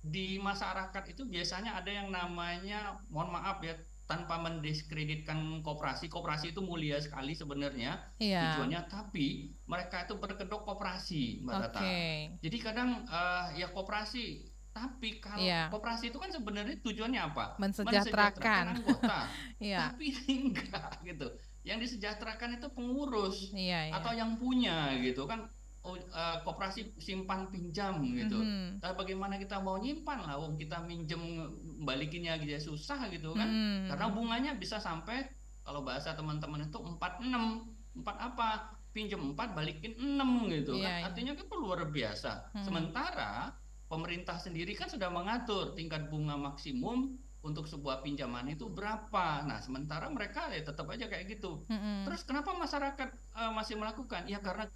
di masyarakat itu biasanya ada yang namanya, mohon maaf ya, tanpa mendiskreditkan koperasi itu mulia sekali sebenarnya tujuannya, tapi mereka itu berkedok koperasi, Mbak Tata. Jadi kadang ya koperasi, tapi kalau koperasi itu kan sebenarnya tujuannya apa? Mensejahterakan anggota. Tapi enggak gitu. Yang disejahterakan itu pengurus atau yang punya gitu kan. Koperasi simpan pinjam gitu. Tapi bagaimana kita mau nyimpan lah, wong kita minjem balikinnya gitu susah gitu kan. Karena bunganya bisa sampai, kalau bahasa teman-teman itu 4 apa? Pinjam 4 balikin 6 gitu kan. Artinya kan luar biasa. Sementara pemerintah sendiri kan sudah mengatur tingkat bunga maksimum untuk sebuah pinjaman itu berapa. Nah, sementara mereka ya tetap aja kayak gitu. Terus kenapa masyarakat masih melakukan? Ya karena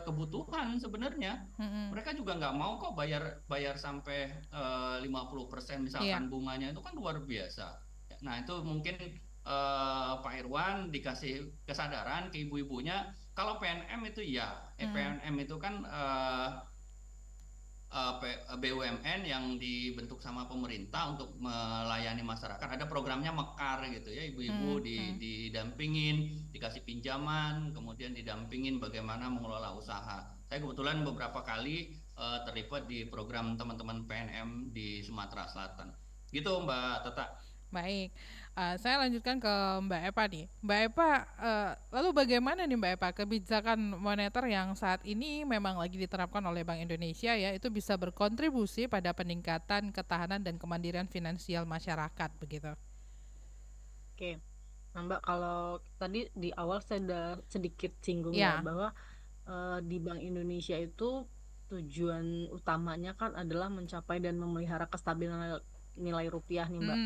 kebutuhan sebenarnya. Mereka juga nggak mau kok bayar sampai 50% misalkan bunganya, itu kan luar biasa. Nah, itu mungkin Pak Irwan dikasih kesadaran ke ibu-ibunya, kalau PNM itu PNM itu kan BUMN yang dibentuk sama pemerintah untuk melayani masyarakat. Ada programnya Mekar gitu ya, ibu-ibu didampingin, dikasih pinjaman, kemudian didampingin bagaimana mengelola usaha. Saya kebetulan beberapa kali terlibat di program teman-teman PNM di Sumatera Selatan. Gitu Mbak Tata. Baik, saya lanjutkan ke Mbak Eva nih. Mbak Eva, lalu bagaimana nih Mbak Eva kebijakan moneter yang saat ini memang lagi diterapkan oleh Bank Indonesia ya, itu bisa berkontribusi pada peningkatan ketahanan dan kemandirian finansial masyarakat begitu? Oke, nah Mbak, kalau tadi di awal saya sudah sedikit singgung ya bahwa di Bank Indonesia itu tujuan utamanya kan adalah mencapai dan memelihara kestabilan nilai rupiah nih Mbak.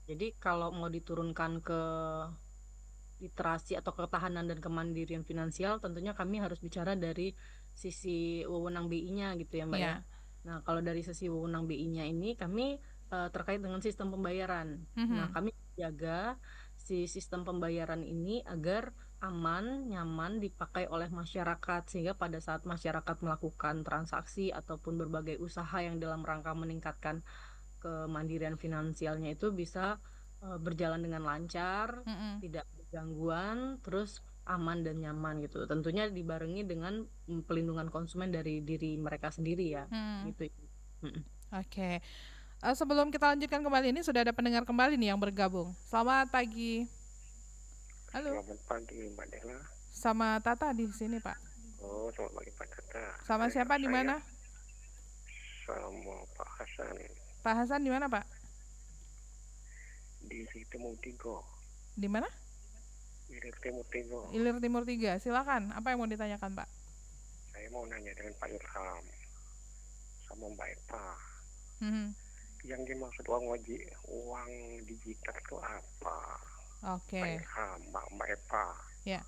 Jadi kalau mau diturunkan ke literasi atau ketahanan dan kemandirian finansial, tentunya kami harus bicara dari sisi wewenang BI-nya gitu ya Mbak ya. Nah, kalau dari sisi wewenang BI-nya ini kami terkait dengan sistem pembayaran. Nah, kami jaga si sistem pembayaran ini agar aman, nyaman dipakai oleh masyarakat, sehingga pada saat masyarakat melakukan transaksi ataupun berbagai usaha yang dalam rangka meningkatkan kemandirian finansialnya itu bisa berjalan dengan lancar, tidak bergangguan, terus aman dan nyaman gitu. Tentunya dibarengi dengan pelindungan konsumen dari diri mereka sendiri ya. Gitu. Oke. Sebelum kita lanjutkan kembali, ini sudah ada pendengar kembali nih yang bergabung. Selamat pagi. Halo. Selamat pagi Mbak Dela. Sama Tata di sini Pak. Oh, selamat pagi Pak Tata. Sama siapa di mana? Sama Pak Hasan. Pak Hasan di mana Pak? Di Timur 3. Di mana? Ilir Timur 3. Ilir Timur 3. Silakan. Apa yang mau ditanyakan Pak? Saya mau nanya dengan Pak Ilham sama Mbak Eva. Yang dimaksud uang digital itu apa? Oke. Pak Ilham, Mbak Eva. Ya.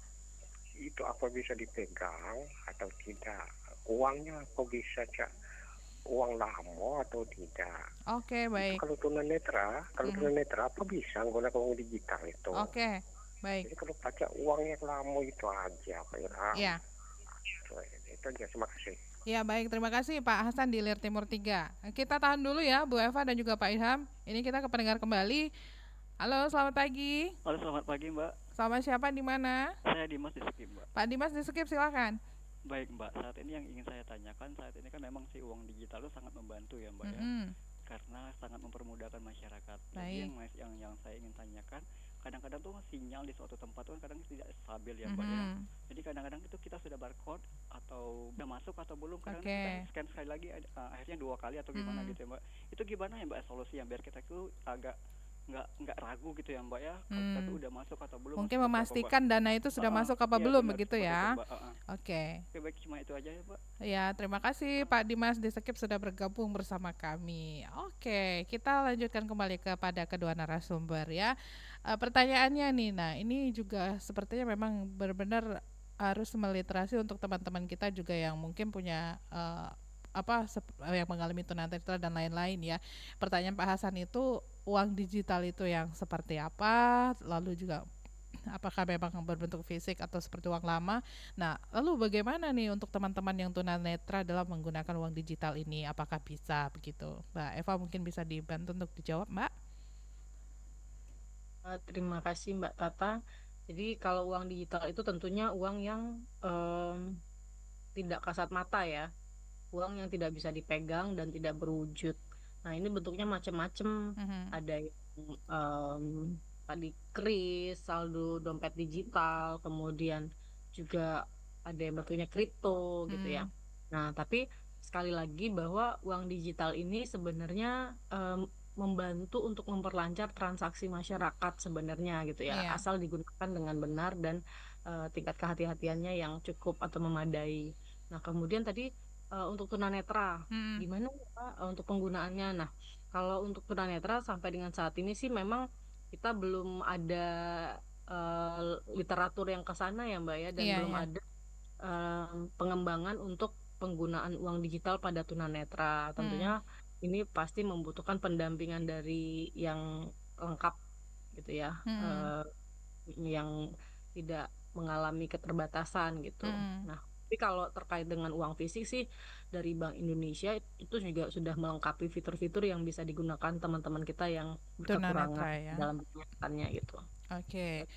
itu apa bisa dipegang atau tidak? Uangnya apa bisa uang lama atau tidak? Oke, Itu baik. kalau tunanetra, apa bisa menggunakan uang digital itu? Oke, baik. Jadi kalau pakai uang yang lama itu aja, Pak Ilham. Ya. Itu aja, terima kasih. Ya, baik. Terima kasih Pak Hasan di Lir Timur 3. Kita tahan dulu ya Bu Eva dan juga Pak Ilham. Ini kita ke pendengar kembali. Halo, selamat pagi. Halo, selamat pagi Mbak. Sama siapa di mana? Saya Dimas di Skip Mbak. Pak Dimas di Skip, silakan. Baik Mbak, saat ini yang ingin saya tanyakan, saat ini kan memang si uang digital itu sangat membantu ya Mbak ya, karena sangat mempermudahkan masyarakat. Jadi yang saya ingin tanyakan, kadang-kadang tuh sinyal di suatu tempat tuh kadang tidak stabil ya Mbak ya. Jadi kadang-kadang itu kita sudah barcode atau udah masuk atau belum, kadang kita scan sekali lagi, akhirnya 2 kali atau gimana gitu ya Mbak. Itu gimana ya Mbak solusi yang biar kita tuh agak nggak ragu gitu ya Mbak ya, kalau kita tuh udah masuk atau belum. Mungkin memastikan dana itu sudah masuk apa belum, begitu ya. Oke. Baik, cuma itu aja ya Mbak. Ya, terima kasih Pak Dimas di Skip sudah bergabung bersama kami. Oke, kita lanjutkan kembali kepada kedua narasumber ya. Pertanyaannya nih, nah ini juga sepertinya memang benar-benar harus meliterasi untuk teman-teman kita juga yang mungkin punya yang mengalami tunanetra dan lain-lain ya. Pertanyaan Pak Hasan itu, uang digital itu yang seperti apa, lalu juga apakah memang berbentuk fisik atau seperti uang lama. Nah, lalu bagaimana nih untuk teman-teman yang tunanetra dalam menggunakan uang digital ini, apakah bisa begitu? Mbak Eva mungkin bisa dibantu untuk dijawab, Mbak. Terima kasih Mbak Tata. Jadi kalau uang digital itu tentunya uang yang tidak kasat mata ya, uang yang tidak bisa dipegang dan tidak berwujud. Nah, ini bentuknya macam-macam. Ada yang tadi kris, saldo dompet digital, kemudian juga ada yang bentuknya kripto gitu ya. Nah, tapi sekali lagi bahwa uang digital ini sebenarnya membantu untuk memperlancar transaksi masyarakat sebenarnya gitu ya, asal digunakan dengan benar dan tingkat kehati-hatiannya yang cukup atau memadai. Nah, kemudian tadi untuk tunanetra, gimana Pak untuk penggunaannya? Nah, kalau untuk tunanetra sampai dengan saat ini sih memang kita belum ada literatur yang ke sana ya Mbak ya, dan belum ada pengembangan untuk penggunaan uang digital pada tunanetra. Tentunya ini pasti membutuhkan pendampingan dari yang lengkap gitu ya, yang tidak mengalami keterbatasan gitu. Nah, tapi kalau terkait dengan uang fisik sih dari Bank Indonesia itu juga sudah melengkapi fitur-fitur yang bisa digunakan teman-teman kita yang berkekurangan dalam menggunakannya gitu. Oke.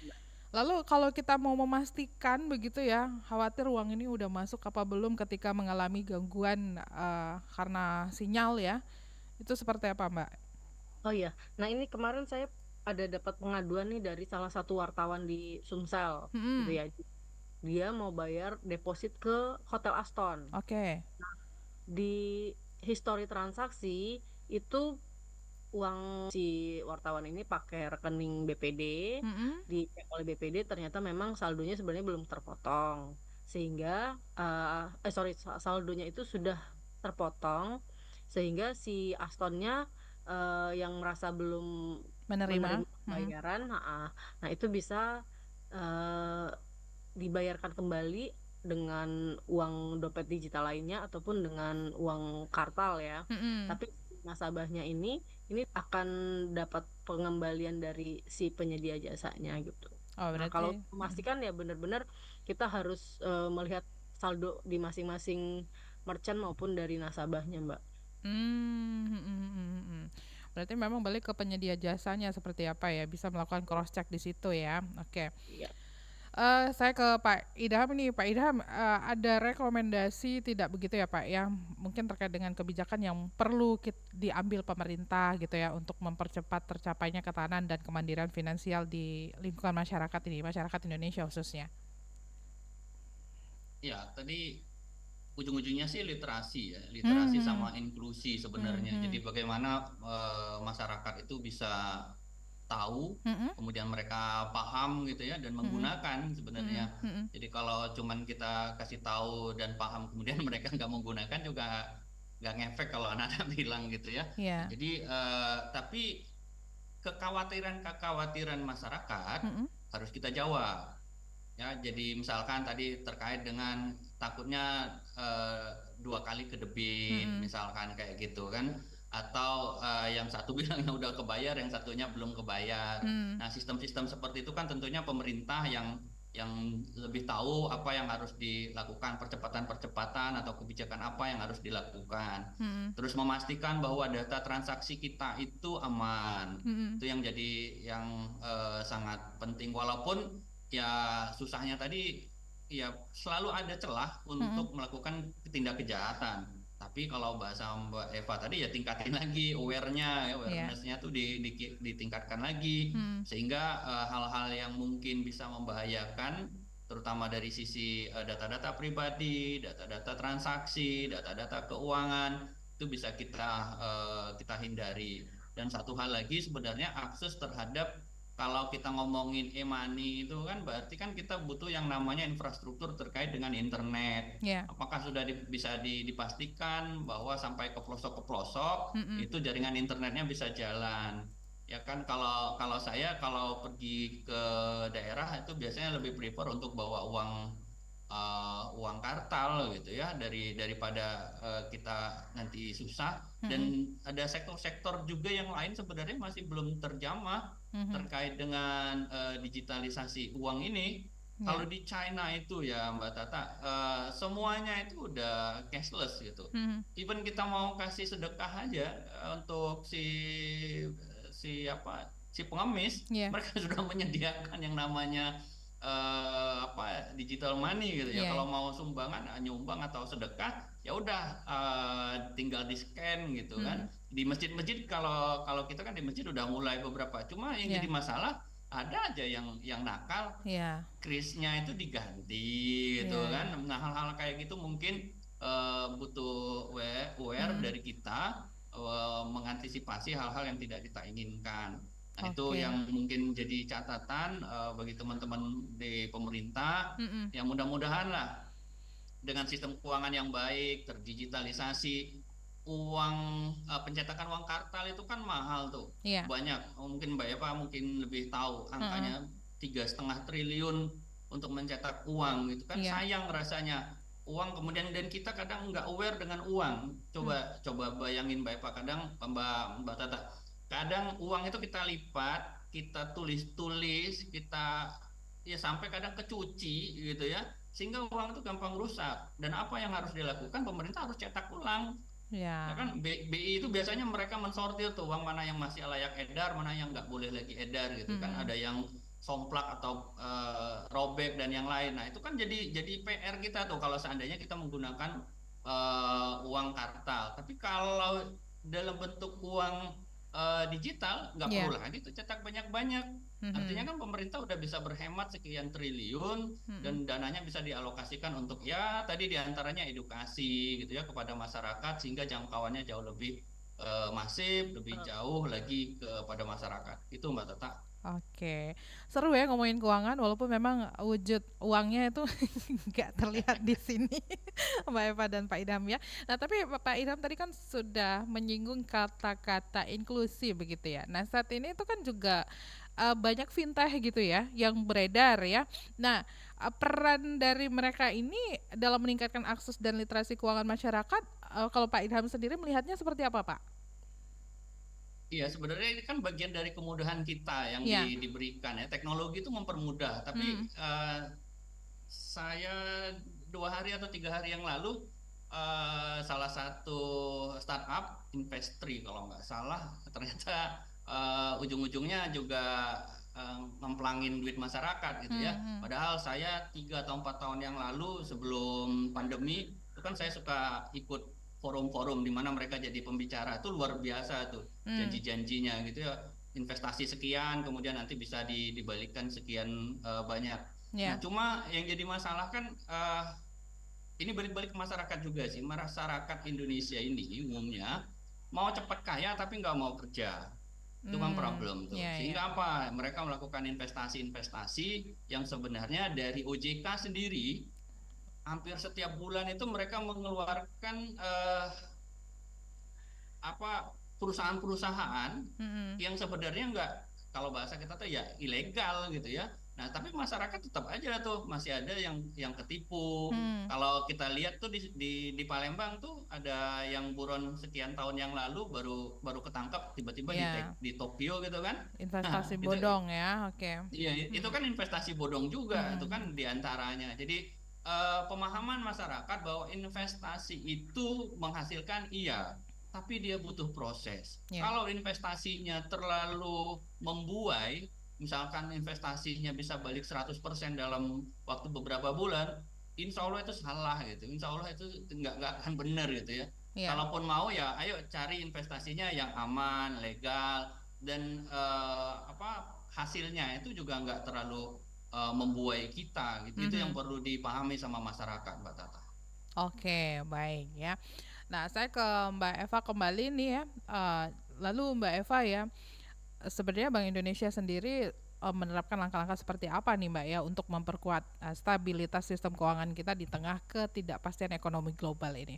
Lalu kalau kita mau memastikan begitu ya, khawatir uang ini udah masuk apa belum ketika mengalami gangguan karena sinyal ya, itu seperti apa Mbak? Oh iya, nah ini kemarin saya ada dapat pengaduan nih dari salah satu wartawan di Sumsel gitu ya. Dia mau bayar deposit ke Hotel Aston. Oke. Nah, di histori transaksi itu uang si wartawan ini pakai rekening BPD, dicek oleh BPD ternyata memang saldonya sebenarnya belum terpotong, sehingga saldonya itu sudah terpotong, sehingga si Astonnya yang merasa belum menerima bayaran, nah itu bisa dibayarkan kembali dengan uang dompet digital lainnya ataupun dengan uang kartal ya. Tapi nasabahnya ini akan dapat pengembalian dari si penyedia jasanya gitu. Nah, kalau memastikan ya benar-benar kita harus melihat saldo di masing-masing merchant maupun dari nasabahnya Mbak. Berarti memang balik ke penyedia jasanya seperti apa ya, bisa melakukan cross check di situ ya. Oke. Iya. Saya ke Pak Idham nih, Pak Idham, ada rekomendasi tidak begitu ya Pak, yang mungkin terkait dengan kebijakan yang perlu diambil pemerintah gitu ya untuk mempercepat tercapainya ketahanan dan kemandirian finansial di lingkungan masyarakat ini, masyarakat Indonesia khususnya. Ya, tadi ujung-ujungnya sih literasi ya, literasi sama inklusi sebenarnya. Jadi bagaimana masyarakat itu bisa tahu, kemudian mereka paham gitu ya dan menggunakan sebenarnya. Jadi kalau cuman kita kasih tahu dan paham kemudian mereka nggak menggunakan juga nggak ngefek kalau anak-anak bilang gitu ya. Jadi tapi kekhawatiran masyarakat harus kita jawab. Ya, jadi misalkan tadi terkait dengan takutnya 2 kali ke debit, misalkan kayak gitu kan, atau yang satu bilangnya udah kebayar, yang satunya belum kebayar. Nah, sistem-sistem seperti itu kan tentunya pemerintah yang lebih tahu apa yang harus dilakukan, percepatan-percepatan atau kebijakan apa yang harus dilakukan. Terus memastikan bahwa data transaksi kita itu aman. Itu yang jadi yang sangat penting, walaupun ya susahnya tadi ya selalu ada celah untuk melakukan tindak kejahatan. Tapi kalau bahasa Mbak Eva tadi ya tingkatin lagi awareness-nya tuh ditingkatkan lagi, sehingga hal-hal yang mungkin bisa membahayakan, terutama dari sisi data-data pribadi, data-data transaksi, data-data keuangan, itu bisa kita hindari. Dan satu hal lagi sebenarnya akses terhadap, kalau kita ngomongin e-money itu kan berarti kan kita butuh yang namanya infrastruktur terkait dengan internet. Apakah sudah bisa dipastikan bahwa sampai ke pelosok itu jaringan internetnya bisa jalan? Ya kan, kalau saya kalau pergi ke daerah itu biasanya lebih prefer untuk bawa uang kartal gitu ya, daripada kita nanti susah. Dan ada sektor-sektor juga yang lain sebenarnya masih belum terjamah terkait dengan digitalisasi uang ini. Kalau di China itu ya Mbak Tata, semuanya itu udah cashless gitu. Even kita mau kasih sedekah aja untuk si pengemis, mereka sudah menyediakan yang namanya digital money gitu ya. Kalau mau sumbangan, nyumbang atau sedekah, ya udah tinggal di scan gitu kan. Di masjid-masjid, kalau kita kan di masjid udah mulai beberapa, cuma yang jadi masalah ada aja yang nakal, krisnya itu diganti gitu kan. Nah, hal-hal kayak gitu mungkin butuh aware dari kita, mengantisipasi hal-hal yang tidak kita inginkan. Nah, itu yang mungkin jadi catatan bagi teman-teman di pemerintah, yang mudah-mudahan lah dengan sistem keuangan yang baik, terdigitalisasi, pencetakan uang kartal itu kan mahal tuh, banyak. Mungkin Mbak Eva mungkin lebih tahu angkanya 3,5 triliun untuk mencetak uang gitu kan. Sayang rasanya uang kemudian, dan kita kadang nggak aware dengan uang. Coba bayangin Mbak Eva, kadang Mbak Tata, kadang uang itu kita lipat, kita tulis, kita ya sampai kadang kecuci gitu ya, sehingga uang itu gampang rusak. Dan apa yang harus dilakukan? Pemerintah harus cetak ulang. Ya kan, BI itu biasanya mereka mensortir tuh uang mana yang masih layak edar, mana yang nggak boleh lagi edar gitu kan. Ada yang somplak atau robek dan yang lain. Nah, itu kan jadi PR kita tuh kalau seandainya kita menggunakan uang kartal. Tapi kalau dalam bentuk uang digital, nggak perlu lagi tuh cetak banyak-banyak. Artinya kan pemerintah udah bisa berhemat sekian triliun, dan dananya bisa dialokasikan untuk ya tadi diantaranya edukasi gitu ya kepada masyarakat, sehingga jangkauannya jauh lebih masif, lebih jauh lagi kepada masyarakat. Itu Mbak Tata. Oke, seru ya ngomongin keuangan, walaupun memang wujud uangnya itu nggak terlihat di sini, Mbak Eva dan Pak Idham ya. Nah, tapi Pak Idham tadi kan sudah menyinggung kata-kata inklusi begitu ya. Nah, saat ini itu kan juga banyak fintech gitu ya yang beredar ya. Nah, peran dari mereka ini dalam meningkatkan akses dan literasi keuangan masyarakat, kalau Pak Idham sendiri melihatnya seperti apa, Pak? Iya, sebenarnya ini kan bagian dari kemudahan kita yang diberikan ya. Teknologi itu mempermudah, tapi saya 2 hari atau 3 hari yang lalu salah satu startup Investri kalau nggak salah, ternyata ujung-ujungnya juga ngemplangin duit masyarakat gitu ya. Padahal saya 3 atau 4 tahun yang lalu sebelum pandemi itu kan saya suka ikut forum-forum di mana mereka jadi pembicara. Itu luar biasa tuh janji-janjinya gitu ya, investasi sekian kemudian nanti bisa dibalikkan sekian banyak. Nah, cuma yang jadi masalah kan ini balik-balik ke masyarakat juga sih. Masyarakat Indonesia ini umumnya mau cepat kaya tapi nggak mau kerja. Itu kan problem tuh. Sehingga apa? Mereka melakukan investasi-investasi yang sebenarnya dari OJK sendiri hampir setiap bulan itu mereka mengeluarkan perusahaan-perusahaan yang sebenarnya nggak, kalau bahasa kita tuh ya ilegal gitu ya, Nah, tapi masyarakat tetap aja tuh masih ada yang ketipu. Kalau kita lihat tuh di Palembang tuh ada yang buron sekian tahun yang lalu baru ketangkap tiba-tiba di Tokyo gitu kan. Investasi bodong ya, oke. Iya, itu kan investasi bodong juga, itu kan diantaranya. Jadi pemahaman masyarakat bahwa investasi itu menghasilkan iya, tapi dia butuh proses. Kalau investasinya terlalu membuai, misalkan investasinya bisa balik 100% dalam waktu beberapa bulan, insya Allah itu salah gitu. Insya Allah itu nggak akan benar gitu ya. Kalaupun mau ya ayo cari investasinya yang aman, legal, dan hasilnya itu juga nggak terlalu membuai kita gitu. Itu yang perlu dipahami sama masyarakat, Mbak Tata. Oke, baik ya. Nah, saya ke Mbak Eva kembali nih ya. Lalu Mbak Eva ya, sebenarnya Bank Indonesia sendiri menerapkan langkah-langkah seperti apa nih Mbak ya untuk memperkuat stabilitas sistem keuangan kita di tengah ketidakpastian ekonomi global ini?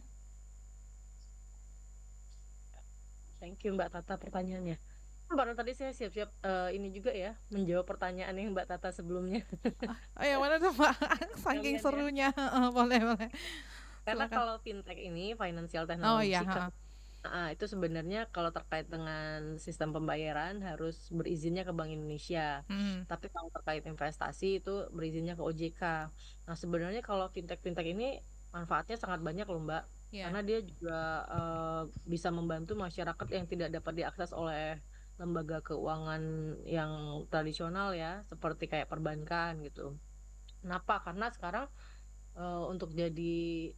Thank you Mbak Tata pertanyaannya. Baru tadi saya siap-siap ini juga ya menjawab pertanyaan yang Mbak Tata sebelumnya. Yang mana tuh Mbak? Saking serunya. Boleh. Karena kalau fintech ini financial technology itu sebenarnya kalau terkait dengan sistem pembayaran harus berizinnya ke Bank Indonesia. Tapi kalau terkait investasi itu berizinnya ke OJK. Nah, sebenarnya kalau fintech ini manfaatnya sangat banyak loh Mbak. Karena dia juga bisa membantu masyarakat yang tidak dapat diakses oleh lembaga keuangan yang tradisional ya, seperti kayak perbankan gitu. Kenapa? Karena sekarang untuk jadi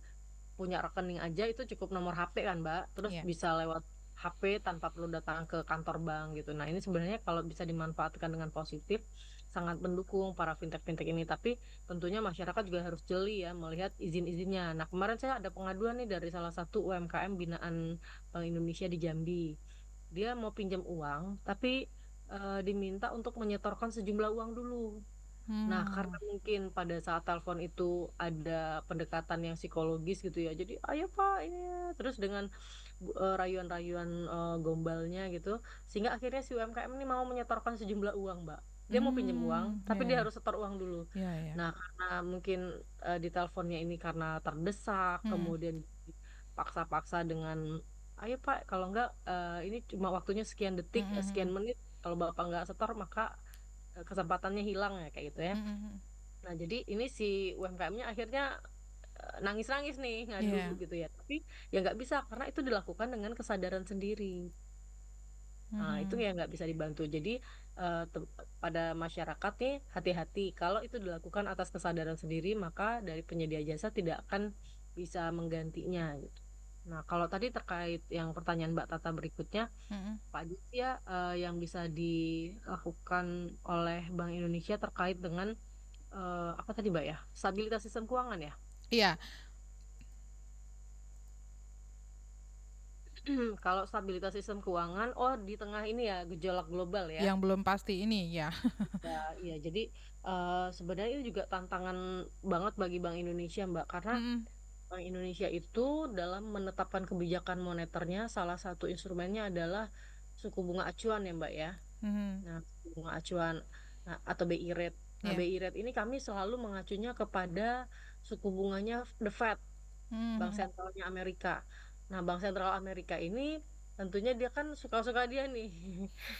punya rekening aja itu cukup nomor HP kan Mbak, terus bisa lewat HP tanpa perlu datang ke kantor bank gitu. Nah ini sebenarnya kalau bisa dimanfaatkan dengan positif sangat mendukung para fintech ini, tapi tentunya masyarakat juga harus jeli ya melihat izin-izinnya. Nah kemarin saya ada pengaduan nih dari salah satu UMKM binaan Bank Indonesia di Jambi. Dia mau pinjam uang tapi diminta untuk menyetorkan sejumlah uang dulu. Nah karena mungkin pada saat telepon itu ada pendekatan yang psikologis gitu ya, jadi ayo Pak ini ya. Terus dengan rayuan-rayuan gombalnya gitu, sehingga akhirnya si UMKM ini mau menyetorkan sejumlah uang Mbak. Dia mau pinjam uang tapi dia harus setor uang dulu. Nah karena mungkin di teleponnya ini karena terdesak, kemudian paksa-paksa dengan ayo Pak kalau enggak ini cuma waktunya sekian detik, sekian menit, kalau Bapak enggak setor maka kesempatannya hilang ya kayak gitu ya. Nah jadi ini si UMKM-nya akhirnya nangis-nangis nih ngadu gitu ya, tapi ya nggak bisa karena itu dilakukan dengan kesadaran sendiri. Nah itu ya nggak bisa dibantu. Jadi pada masyarakat nih hati-hati kalau itu dilakukan atas kesadaran sendiri, maka dari penyedia jasa tidak akan bisa menggantinya gitu. Nah kalau tadi terkait yang pertanyaan Mbak Tata berikutnya, Pak Aditya yang bisa dilakukan oleh Bank Indonesia terkait dengan apa tadi Mbak ya, stabilitas sistem keuangan ya? Iya. Kalau stabilitas sistem keuangan, di tengah ini ya gejolak global ya. Yang belum pasti ini ya. Iya, jadi sebenarnya ini juga tantangan banget bagi Bank Indonesia Mbak, karena Bank Indonesia itu dalam menetapkan kebijakan moneternya salah satu instrumennya adalah suku bunga acuan ya Mbak ya. Nah suku bunga acuan atau BI rate. Nah BI rate ini kami selalu mengacunya kepada suku bunganya The Fed, Bank Sentralnya Amerika. Nah Bank Sentral Amerika ini tentunya dia kan suka-suka dia nih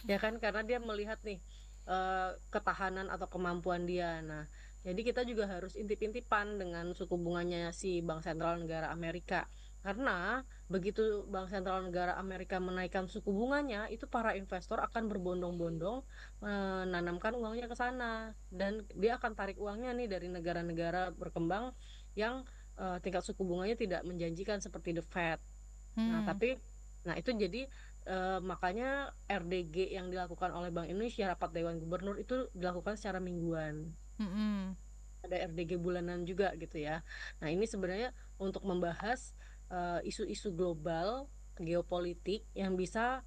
ya kan, karena dia melihat nih ketahanan atau kemampuan dia. Nah jadi kita juga harus intip-intipan dengan suku bunganya si Bank Sentral Negara Amerika. Karena begitu Bank Sentral Negara Amerika menaikkan suku bunganya, itu para investor akan berbondong-bondong menanamkan uangnya ke sana. Dan dia akan tarik uangnya nih dari negara-negara berkembang yang tingkat suku bunganya tidak menjanjikan seperti The Fed. Nah itu jadi makanya RDG yang dilakukan oleh Bank Indonesia, rapat Dewan Gubernur itu dilakukan secara mingguan. Ada RDG bulanan juga gitu ya. Nah ini sebenarnya untuk membahas isu-isu global geopolitik yang bisa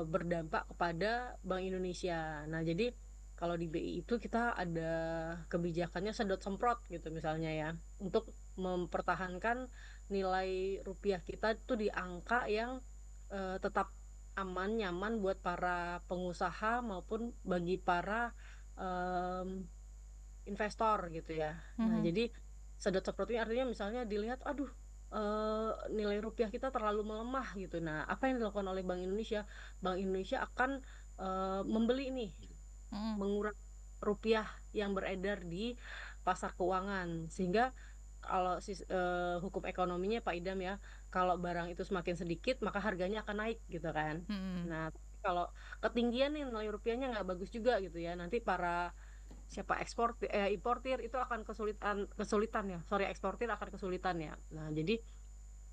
berdampak kepada Bank Indonesia. Nah jadi kalau di BI itu kita ada kebijakannya sedot semprot gitu misalnya ya, untuk mempertahankan nilai rupiah kita itu di angka yang tetap aman, nyaman buat para pengusaha maupun bagi para investor gitu ya. Nah, jadi sedot seperti ini artinya misalnya dilihat, aduh, nilai rupiah kita terlalu melemah gitu. Nah, apa yang dilakukan oleh Bank Indonesia? Bank Indonesia akan membeli nih, mengurangi rupiah yang beredar di pasar keuangan, sehingga kalau hukum ekonominya Pak Idam ya, kalau barang itu semakin sedikit maka harganya akan naik gitu kan. Nah, kalau ketinggian nih nilai rupiahnya nggak bagus juga gitu ya, nanti para importir itu akan eksportir akan kesulitan ya. Nah, jadi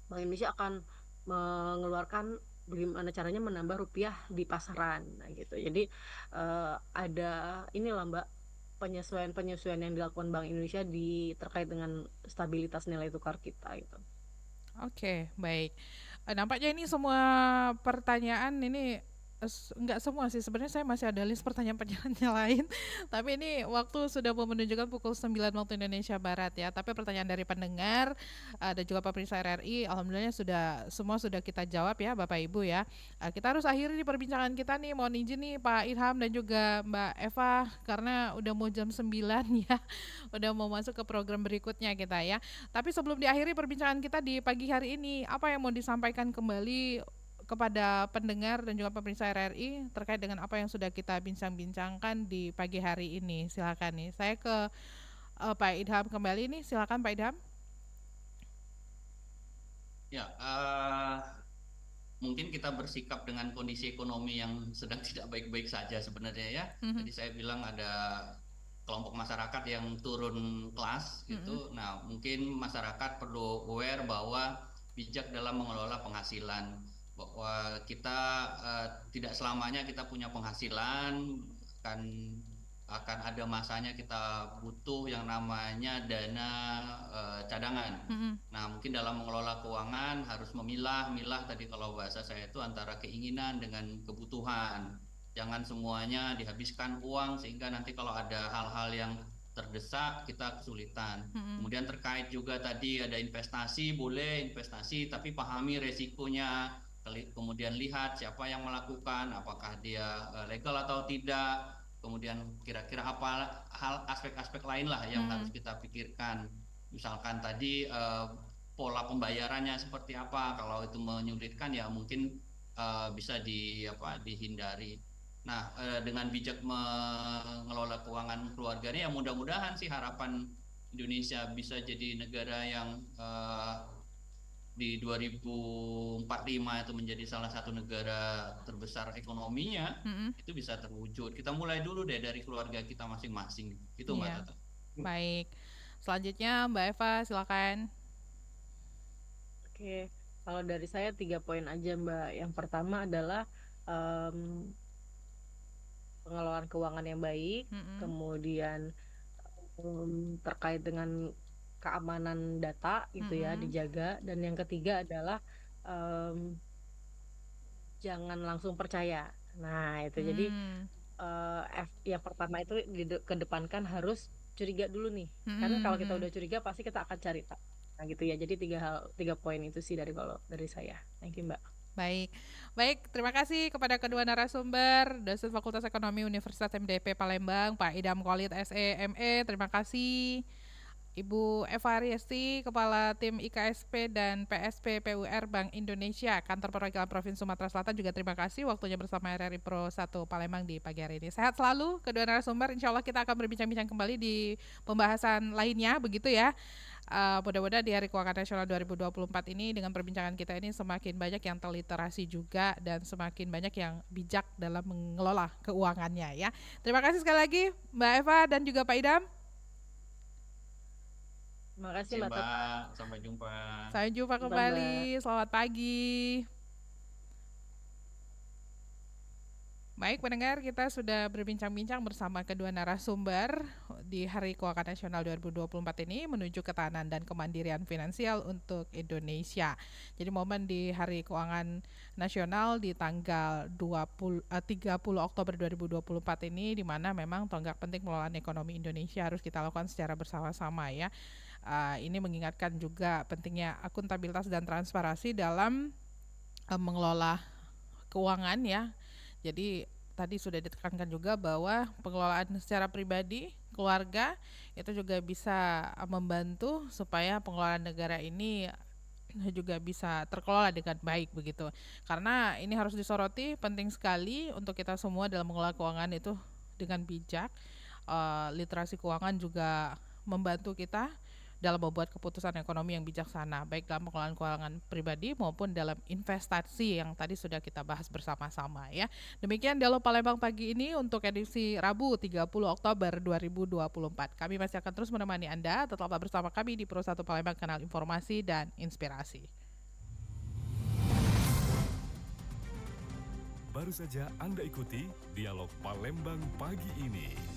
Bank Indonesia akan mengeluarkan bagaimana caranya menambah rupiah di pasaran. Nah, gitu. Jadi ada inilah Mbak, penyesuaian yang dilakukan Bank Indonesia terkait dengan stabilitas nilai tukar kita gitu. Oke, baik. Nampaknya ini semua pertanyaan ini enggak semua sih, sebenarnya saya masih ada list pertanyaan-pertanyaannya lain, tapi ini waktu sudah mau menunjukkan pukul 9 waktu Indonesia Barat ya. Tapi pertanyaan dari pendengar dan juga pemirsa RRI, alhamdulillah semua sudah kita jawab ya Bapak Ibu ya. Kita harus akhiri di perbincangan kita nih, mohon izin nih Pak Idham dan juga Mbak Eva, karena udah mau jam 9 ya, udah mau masuk ke program berikutnya kita ya. Tapi sebelum diakhiri perbincangan kita di pagi hari ini, apa yang mau disampaikan kembali kepada pendengar dan juga pemirsa RRI terkait dengan apa yang sudah kita bincang-bincangkan di pagi hari ini? Silakan nih, saya ke Pak Idham kembali nih, silakan Pak Idham. Ya, mungkin kita bersikap dengan kondisi ekonomi yang sedang tidak baik-baik saja sebenarnya ya. Jadi saya bilang ada kelompok masyarakat yang turun kelas gitu. Nah, mungkin masyarakat perlu aware bahwa bijak dalam mengelola penghasilan, bahwa kita tidak selamanya kita punya penghasilan, akan ada masanya kita butuh yang namanya dana cadangan. Nah, mungkin dalam mengelola keuangan harus memilah tadi kalau bahasa saya itu antara keinginan dengan kebutuhan. Jangan semuanya dihabiskan uang sehingga nanti kalau ada hal-hal yang terdesak kita kesulitan. Kemudian terkait juga tadi ada investasi, boleh investasi tapi pahami resikonya. Kemudian lihat siapa yang melakukan, apakah dia legal atau tidak, kemudian kira-kira apa aspek-aspek lain lah yang harus kita pikirkan. Misalkan tadi pola pembayarannya seperti apa, kalau itu menyulitkan ya mungkin bisa dihindari. Nah, dengan bijak mengelola keuangan keluarganya ya mudah-mudahan sih harapan Indonesia bisa jadi negara yang di 2045 itu menjadi salah satu negara terbesar ekonominya, itu bisa terwujud. Kita mulai dulu deh dari keluarga kita masing-masing. Itu Mbak Tata. Baik. Selanjutnya Mbak Eva, silakan. Oke, kalau dari saya 3 poin aja Mbak. Yang pertama adalah pengelolaan keuangan yang baik, kemudian terkait dengan keamanan data gitu ya dijaga, dan yang ketiga adalah jangan langsung percaya. Nah itu jadi yang pertama itu kedepankan harus curiga dulu nih, karena kalau kita udah curiga pasti kita akan cari tahu. Nah gitu ya, jadi 3 poin itu sih dari saya. Thank you Mbak. Baik, terima kasih kepada kedua narasumber, dosen Fakultas Ekonomi Universitas MDP Palembang, Pak Idham Khalid SE.ME, terima kasih. Ibu Eva Riesti, Kepala Tim IKSP dan PSP PUR Bank Indonesia, Kantor Perwakilan Provinsi Sumatera Selatan, juga terima kasih waktunya bersama RRI Pro 1 Palembang di pagi hari ini. Sehat selalu kedua narasumber, insya Allah kita akan berbincang-bincang kembali di pembahasan lainnya, begitu ya. Mudah-mudahan di Hari Keuangan Nasional 2024 ini dengan perbincangan kita ini semakin banyak yang terliterasi juga dan semakin banyak yang bijak dalam mengelola keuangannya ya. Terima kasih sekali lagi Mbak Eva dan juga Pak Idham. Terima kasih Mbak Tata. Sampai jumpa. Sampai jumpa kembali. Selamat pagi. Baik pendengar, kita sudah berbincang-bincang bersama kedua narasumber di Hari Keuangan Nasional 2024 ini menuju ketahanan dan kemandirian finansial untuk Indonesia. Jadi momen di Hari Keuangan Nasional di tanggal 30 Oktober 2024 ini, di mana memang tonggak penting pengelolaan ekonomi Indonesia harus kita lakukan secara bersama-sama ya. Ini mengingatkan juga pentingnya akuntabilitas dan transparansi dalam mengelola keuangan ya. Jadi tadi sudah ditekankan juga bahwa pengelolaan secara pribadi, keluarga itu juga bisa membantu supaya pengelolaan negara ini juga bisa terkelola dengan baik begitu. Karena ini harus disoroti, penting sekali untuk kita semua dalam mengelola keuangan itu dengan bijak. Literasi keuangan juga membantu kita dalam membuat keputusan ekonomi yang bijaksana, baik dalam pengelolaan keuangan pribadi maupun dalam investasi yang tadi sudah kita bahas bersama-sama ya. Demikian Dialog Palembang pagi ini untuk edisi Rabu 30 Oktober 2024. Kami masih akan terus menemani Anda, tetaplah bersama kami di Pro 1 Palembang, kanal informasi dan inspirasi. Baru saja Anda ikuti Dialog Palembang pagi ini.